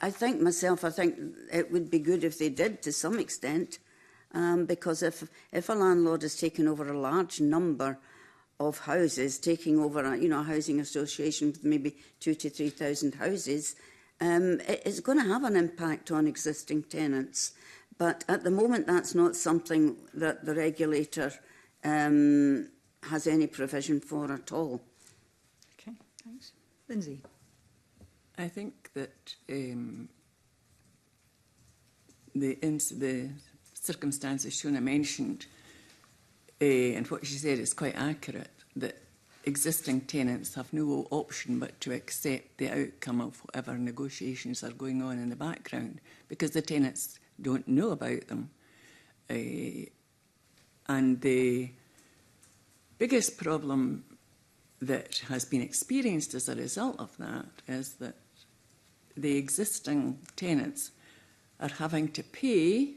I think it would be good if they did to some extent, because if a landlord is taking over a large number of houses, taking over a housing association with maybe 2,000 to 3,000 houses, it's going to have an impact on existing tenants. But at the moment, that's not something that the regulator has any provision for at all. Okay, thanks. Lindsay. I think that the circumstances Shona mentioned and what she said is quite accurate, that existing tenants have no option but to accept the outcome of whatever negotiations are going on in the background because the tenants don't know about them. And the biggest problem that has been experienced as a result of that is that the existing tenants are having to pay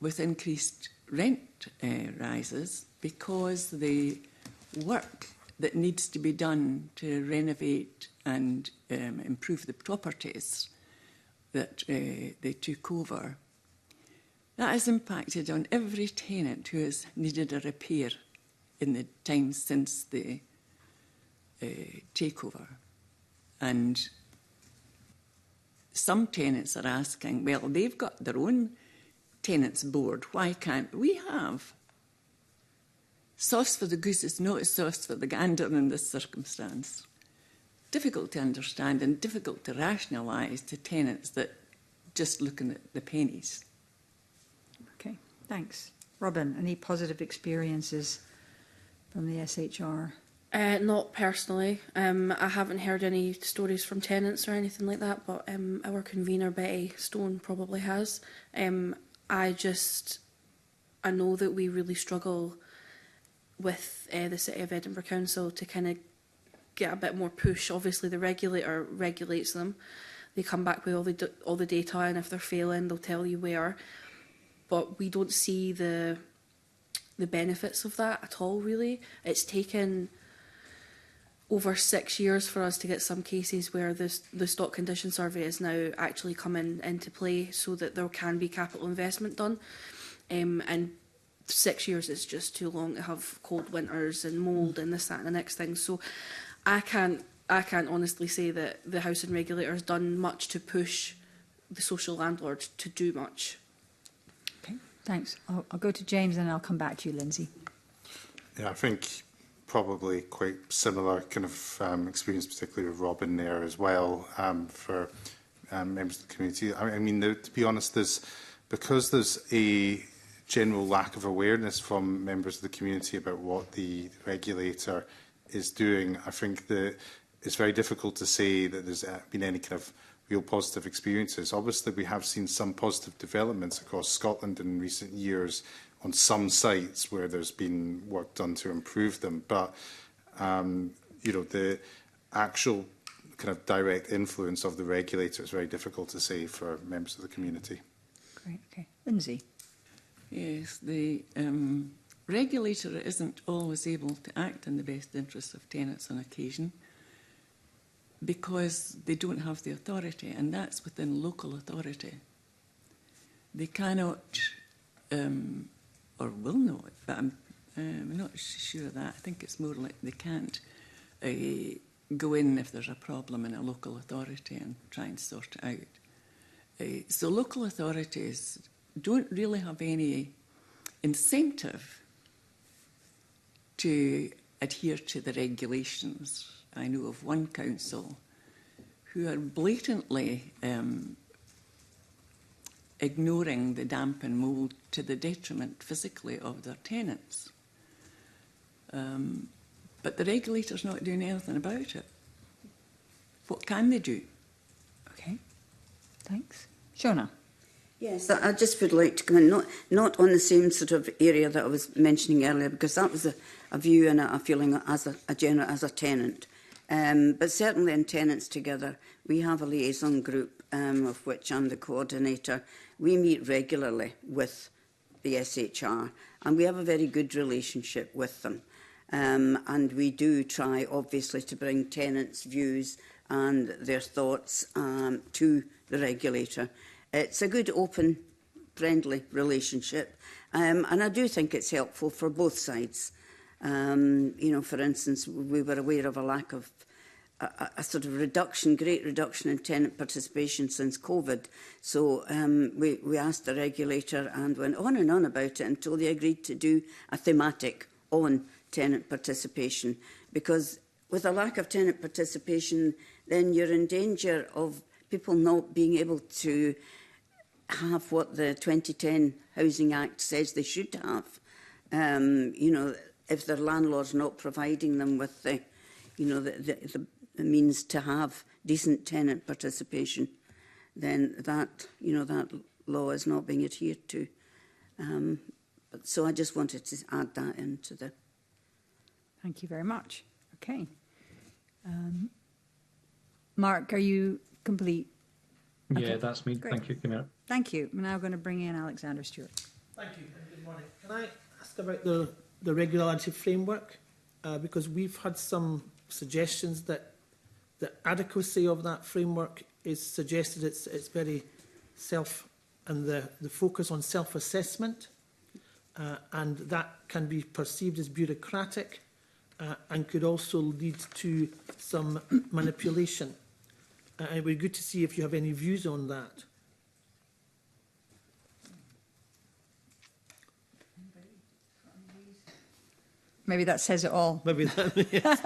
with increased rent rises because the work that needs to be done to renovate and improve the properties that they took over, that has impacted on every tenant who has needed a repair in the time since the takeover. And some tenants are asking, well, they've got their own tenants board, why can't we have? Sauce for the goose is not sauce for the gander in this circumstance. Difficult to understand and difficult to rationalise to tenants that just looking at the pennies. Okay, thanks. Robin, any positive experiences from the SHR? Not personally. I haven't heard any stories from tenants or anything like that, but our convener, Betty Stone, probably has. I know that we really struggle with the City of Edinburgh Council to kind of get a bit more push. Obviously, the regulator regulates them. They come back with all the data, and if they're failing, they'll tell you where. But we don't see the benefits of that at all, really. It's taken over 6 years for us to get some cases where the stock condition survey is now actually coming into play, so that there can be capital investment done. And 6 years is just too long to have cold winters and mould and this, that and the next thing. So I can't honestly say that the housing regulator has done much to push the social landlord to do much. Okay, thanks. I'll go to James and I'll come back to you, Lindsay. Yeah, I think probably quite similar kind of experience, particularly with Robin there as well, for members of the community. I mean, to be honest, because there's a general lack of awareness from members of the community about what the regulator is doing, I think that it's very difficult to say that there's been any kind of real positive experiences. Obviously, we have seen some positive developments across Scotland in recent years on some sites where there's been work done to improve them. But, you know, the actual kind of direct influence of the regulator is very difficult to say for members of the community. Great, okay. Lindsay. Yes, the regulator isn't always able to act in the best interests of tenants on occasion because they don't have the authority, and that's within local authority. They cannot, or will not, but I'm not sure of that. I think it's more like they can't go in if there's a problem in a local authority and try and sort it out. So local authorities don't really have any incentive to adhere to the regulations. I know of one council who are blatantly ignoring the damp and mould to the detriment physically of their tenants. But the regulator's not doing anything about it. What can they do? Okay, thanks. Shona. Yes, I just would like to come in, not on the same sort of area that I was mentioning earlier, because that was a view and a feeling as a tenant. But certainly in Tenants Together, we have a liaison group of which I'm the coordinator. We meet regularly with the SHR and we have a very good relationship with them. And we do try, obviously, to bring tenants' views and their thoughts to the regulator. It's a good, open, friendly relationship. And I do think it's helpful for both sides. You know, for instance, we were aware of a lack of a sort of great reduction in tenant participation since COVID. So we asked the regulator and went on and on about it until they agreed to do a thematic on tenant participation. Because with a lack of tenant participation, then you're in danger of people not being able to have what the 2010 Housing Act says they should have. You know, if their landlord's not providing them with the, you know, the means to have decent tenant participation, then that, you know, that law is not being adhered to. So I just wanted to add that into the. Thank you very much. Okay. Mark, are you complete? Yeah, Okay. that's me. Great. Thank you, Commissioner. Thank you. I'm now going to bring in Alexander Stewart. Thank you and good morning. Can I ask about the regularity framework? Because we've had some suggestions that the adequacy of that framework is suggested it's very and the focus on self-assessment, and that can be perceived as bureaucratic and could also lead to some manipulation. It would be good to see if you have any views on that. Maybe that says it all. Maybe that, yes.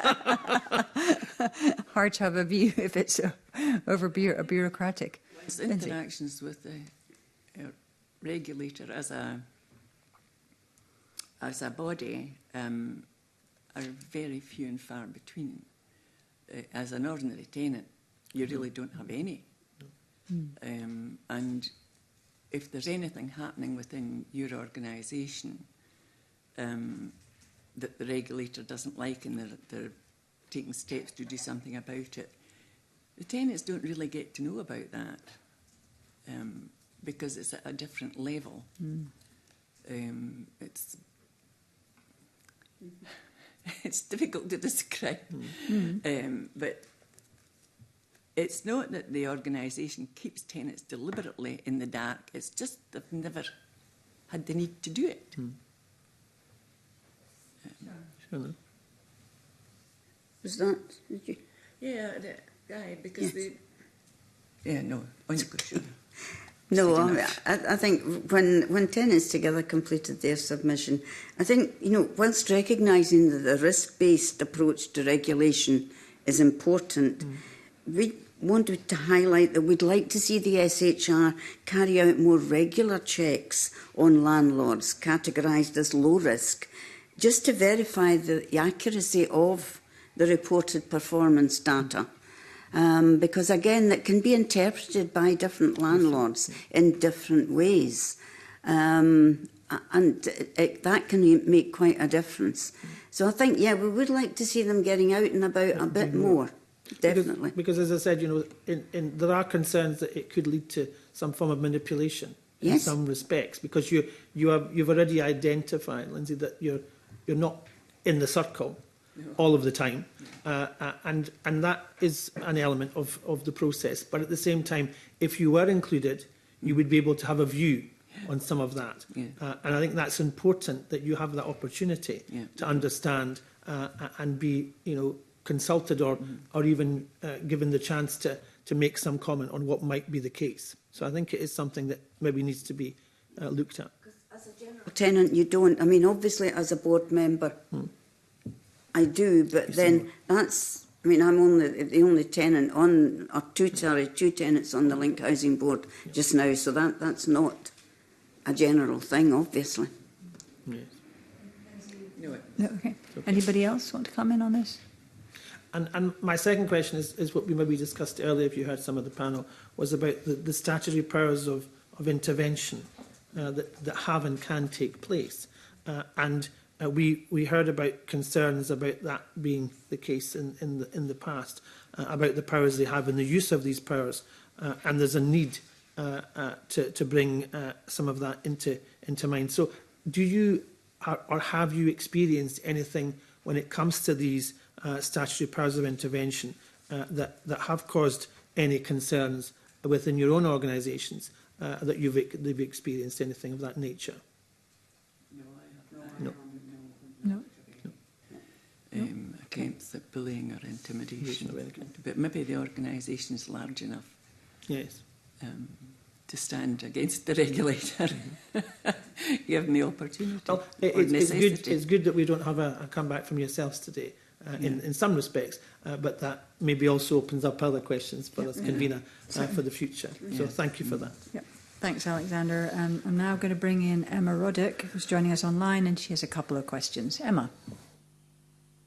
Hard to have a view if it's bureaucratic. It's interactions with the regulator as a body are very few and far between. As an ordinary tenant, you really don't have any. And if there's anything happening within your organisation that the regulator doesn't like and they're taking steps to do something about it, the tenants don't really get to know about that because it's at a different level. It's It's difficult to describe. But it's not that the organisation keeps tenants deliberately in the dark. It's just they've never had the need to do it. Was that? Did you? Yeah, because they... Yeah, no, sure. No, I think when Tenants Together completed their submission, I think, whilst recognising that the risk-based approach to regulation is important, we wanted to highlight that we'd like to see the SHR carry out more regular checks on landlords categorised as low risk, just to verify the accuracy of the reported performance data. Because, again, that can be interpreted by different landlords in different ways. And that can make quite a difference. So I think, we would like to see them getting out and about a bit more, definitely. Because as I said, there are concerns that it could lead to some form of manipulation in some respects, because you've already identified, Lindsay, that you're not in the circle all of the time, and that is an element of the process. But at the same time, if you were included, you would be able to have a view on some of that. And I think that's important, that you have that opportunity to understand and be, consulted or even given the chance to make some comment on what might be the case. So I think it is something that maybe needs to be looked at. As a general tenant, you don't. I mean, obviously, as a board member, I do, but then that's... I mean, I'm only the only tenant on, or two tenants on the Link Housing Board just now, so that's not a general thing, obviously. Yes. No, okay. Anybody else want to comment on this? And my second question is what we maybe discussed earlier, if you heard some of the panel, was about the statutory powers of intervention that have and can take place. We heard about concerns about that being the case in the past, about the powers they have and the use of these powers, and there's a need to bring some of that into mind. So, do you or have you experienced anything when it comes to these statutory powers of intervention that have caused any concerns within your own organisations that they've experienced anything of that nature? No. No. Against the bullying or intimidation, but maybe the organisation is large enough. Yes. To stand against the regulator, given the opportunity. Well, it's good that we don't have a comeback from yourselves today, in some respects, but that maybe also opens up other questions for us, convener, for the future. So thank you for that. Yep. Thanks, Alexander. I'm now going to bring in Emma Roddick, who's joining us online, and she has a couple of questions. Emma.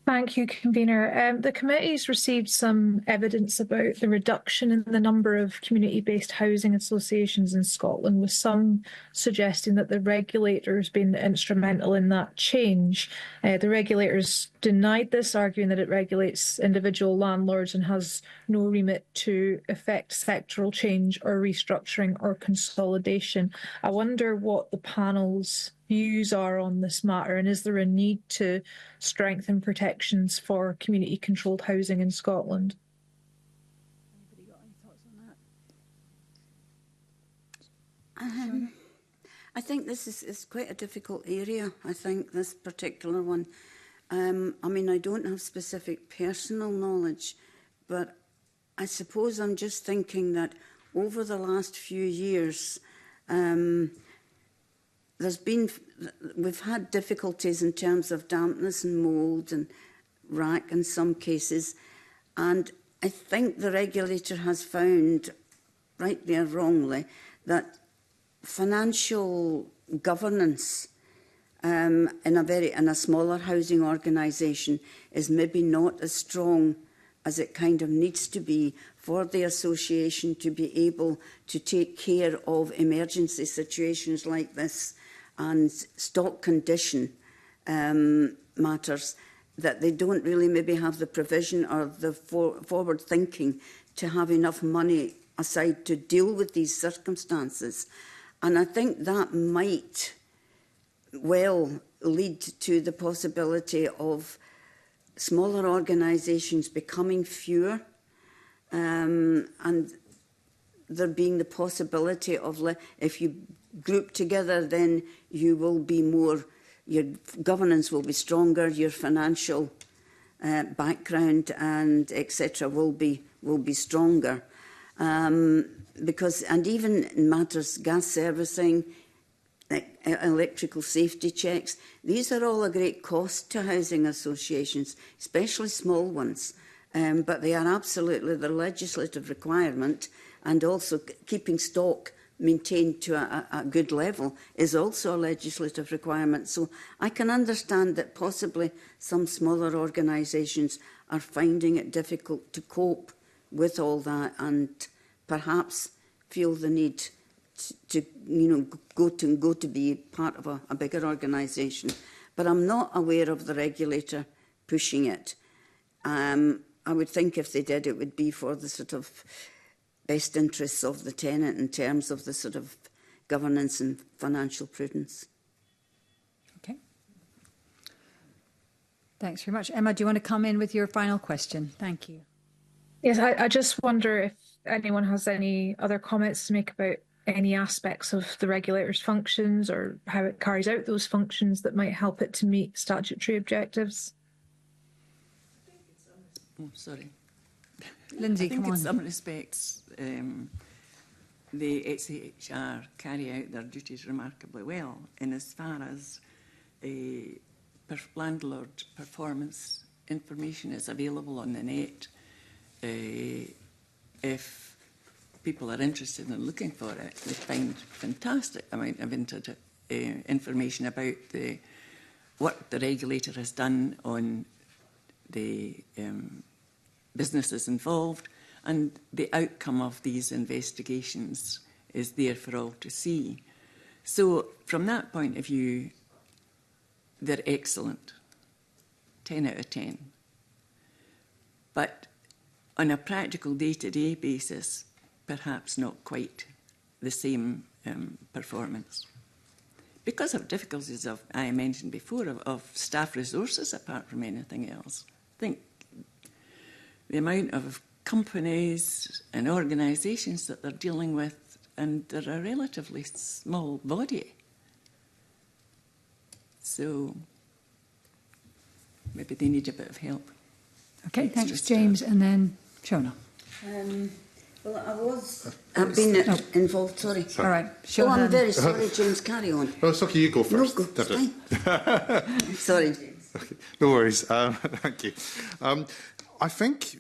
Thank you, Convener. The committee's received some evidence about the reduction in the number of community-based housing associations in Scotland, with some suggesting that the regulator's been instrumental in that change. The regulator's denied this, arguing that it regulates individual landlords and has no remit to effect sectoral change or restructuring or consolidation. I wonder what the panel's views are on this matter, and is there a need to strengthen protections for community-controlled housing in Scotland? Anybody got any thoughts on that? I think this is quite a difficult area. I think this particular one. I mean, I don't have specific personal knowledge, but I suppose I'm just thinking that over the last few years, we've had difficulties in terms of dampness and mould and rack in some cases, and I think the regulator has found, rightly or wrongly, that financial governance in a smaller housing organisation is maybe not as strong as it kind of needs to be for the association to be able to take care of emergency situations like this and stock condition matters, that they don't really maybe have the provision or the forward thinking to have enough money aside to deal with these circumstances. And I think that might well lead to the possibility of smaller organisations becoming fewer, and there being the possibility of, if you group together, then you will be more, your governance will be stronger, your financial background and etc. will be stronger. Because, and even in matters gas servicing, electrical safety checks, these are all a great cost to housing associations, especially small ones. But they are absolutely the legislative requirement, and also keeping stock maintained to a good level is also a legislative requirement. So I can understand that possibly some smaller organisations are finding it difficult to cope with all that, and perhaps feel the need to go to be part of a bigger organisation. But I'm not aware of the regulator pushing it. I would think if they did, it would be for the sort of best interests of the tenant in terms of the sort of governance and financial prudence. Okay. Thanks very much. Emma, do you want to come in with your final question? Thank you. Yes, I just wonder if anyone has any other comments to make about any aspects of the regulator's functions or how it carries out those functions that might help it to meet statutory objectives. Oh, sorry. Lindsay, I think come on. in some respects, the SHR carry out their duties remarkably well, in as far as landlord performance information is available on the net. If people are interested in looking for it, they find fantastic amount of information about what the regulator has done on the businesses involved, and the outcome of these investigations is there for all to see. So from that point of view, they're excellent, 10 out of 10. But on a practical day-to-day basis, perhaps not quite the same performance. Because of difficulties I mentioned before, of staff resources apart from anything else. I think the amount of companies and organisations that they're dealing with, and they're a relatively small body. So maybe they need a bit of help. Okay, thanks, James, and then Shona. Well, I've been involved, sorry. All right, Shona. Oh, I'm very sorry, James, carry on. Oh, it's okay, you go first. No, go, fine. Sorry, James. Okay, no worries. Thank you. I think,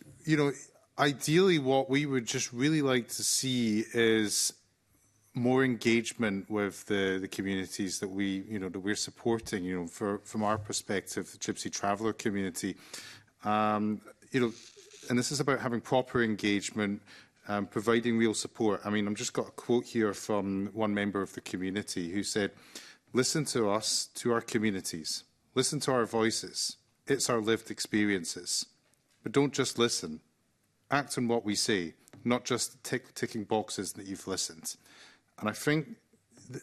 ideally what we would just really like to see is more engagement with the communities that we're supporting, from our perspective, the Gypsy Traveller community. And this is about having proper engagement, providing real support. I mean, I've just got a quote here from one member of the community who said, "Listen to us, to our communities. Listen to our voices. It's our lived experiences. But don't just listen. Act on what we say, not just ticking boxes that you've listened." And I think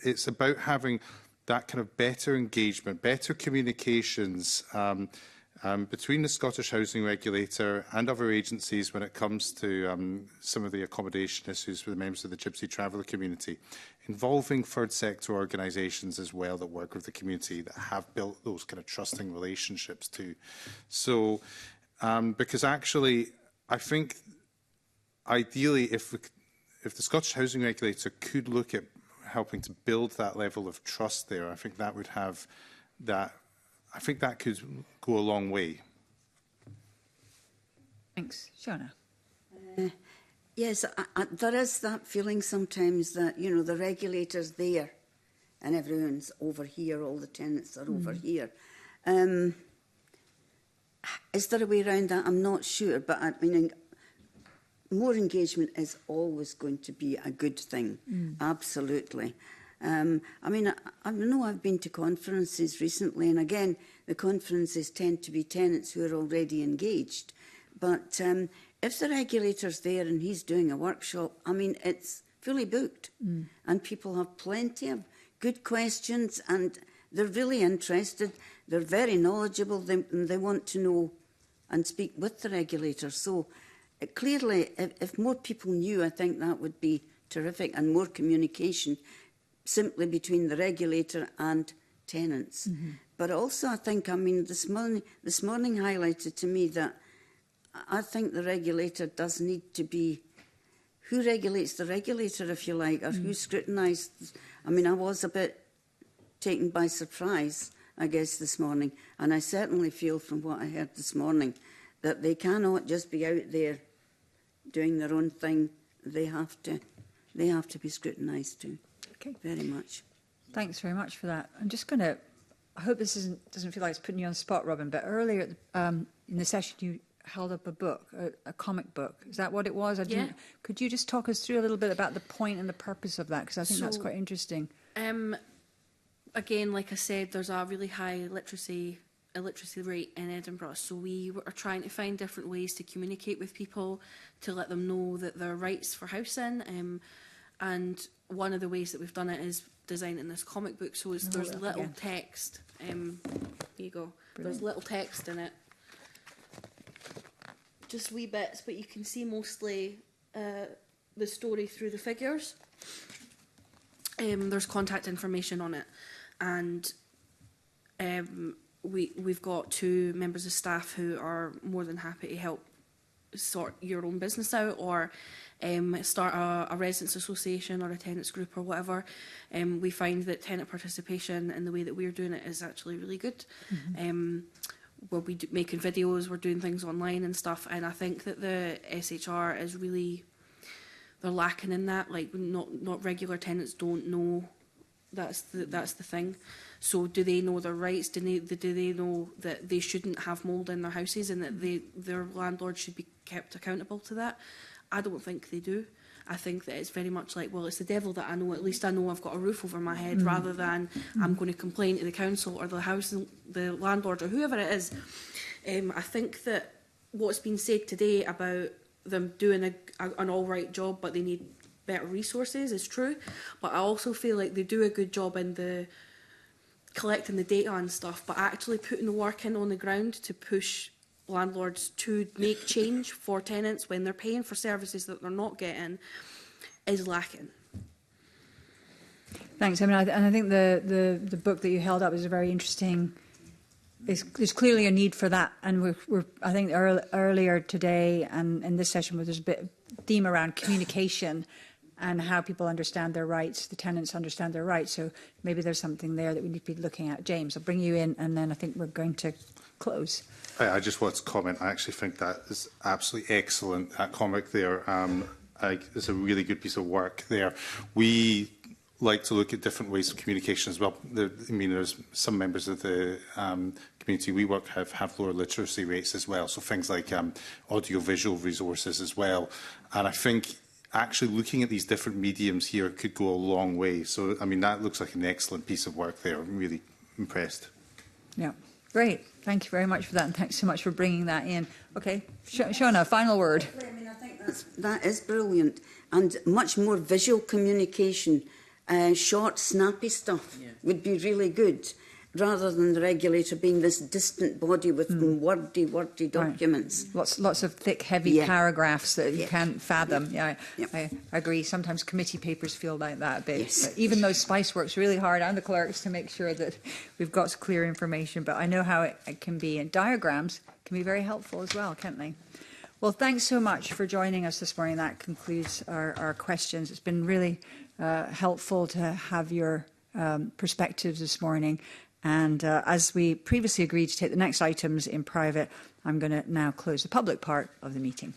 it's about having that kind of better engagement, better communications between the Scottish Housing Regulator and other agencies when it comes to some of the accommodation issues for the members of the Gypsy Traveller community, involving third sector organisations as well that work with the community, that have built those kind of trusting relationships too. So, because actually, I think ideally if the Scottish Housing Regulator could look at helping to build that level of trust there, I think that would have that. I think that could go a long way. Thanks. Shona. Yes, there is that feeling sometimes that, the regulator's there and everyone's over here, all the tenants are over here. Is there a way around that? I'm not sure, but I mean, more engagement is always going to be a good thing, absolutely. I mean, I know I've been to conferences recently, and again, the conferences tend to be tenants who are already engaged. But if the regulator's there and he's doing a workshop, I mean, it's fully booked. And people have plenty of good questions, and they're really interested. They're very knowledgeable. They want to know and speak with the regulator. So clearly, if more people knew, I think that would be terrific, and more communication simply between the regulator and tenants. But also, I think, I mean, this morning highlighted to me that I think the regulator does need to be, who regulates the regulator, if you like, or who scrutinised. I mean, I was a bit taken by surprise, I guess, this morning, and I certainly feel from what I heard this morning that they cannot just be out there doing their own thing. They have to be scrutinised too. Okay. Very much. Thanks very much for that. I'm just going to, I hope this doesn't feel like it's putting you on the spot, Robin, but earlier in the session you held up a book, a comic book. Is that what it was? Could you just talk us through a little bit about the point and the purpose of that? Because I think that's quite interesting. Again, like I said, there's a really high illiteracy rate in Edinburgh, so we are trying to find different ways to communicate with people, to let them know that their rights for housing, and one of the ways that we've done it is designing this comic book, so there's little text. There you go. Brilliant. There's little text in it, just wee bits, but you can see mostly the story through the figures. There's contact information on it, and we've got 2 members of staff who are more than happy to help sort your own business out, or start a residents association or a tenants group or whatever. We find that tenant participation in the way that we're doing it is actually really good. We'll be making videos, we're doing things online and stuff, and I think that the SHR is really, they're lacking in that. Like, not regular tenants don't know. That's the thing. So do they know their rights? Do they know that they shouldn't have mould in their houses, and that their landlord should be kept accountable to that? I don't think they do. I think that it's very much like, well, it's the devil that I know. At least I know I've got a roof over my head, rather than I'm going to complain to the council or the landlord or whoever it is. I think that what's been said today about them doing an all right job, but they need better resources, is true. But I also feel like they do a good job in the collecting the data and stuff, but actually putting the work in on the ground to push landlords to make change for tenants when they're paying for services that they're not getting is lacking. Thanks. I mean, I think the book that you held up is a very interesting. There's clearly a need for that, and we're I think earlier today and in this session, where there's a bit of theme around communication and how people understand their rights, the tenants understand their rights. So maybe there's something there that we need to be looking at. James, I'll bring you in, and then I think we're going to close. I just want to comment. I actually think that is absolutely excellent. That comic there, it's a really good piece of work there. We like to look at different ways of communication as well. There's some members of the community we work have lower literacy rates as well. So things like audio-visual resources as well. And I think actually looking at these different mediums here could go a long way. So, I mean, that looks like an excellent piece of work there. I'm really impressed. Yeah, great. Thank you very much for that, and thanks so much for bringing that in. Okay, Shona, final word. I mean, I think that is brilliant, and much more visual communication, short, snappy stuff would be really good, rather than the regulator being this distant body with wordy documents. Right. Lots of thick, heavy paragraphs that you can't fathom. I agree. Sometimes committee papers feel like that a bit. But even though Spice works really hard, and the clerks, to make sure that we've got clear information. But I know how it can be. And diagrams can be very helpful as well, can't they? Well, thanks so much for joining us this morning. That concludes our questions. It's been really helpful to have your perspectives this morning. And as we previously agreed to take the next items in private, I'm going to now close the public part of the meeting.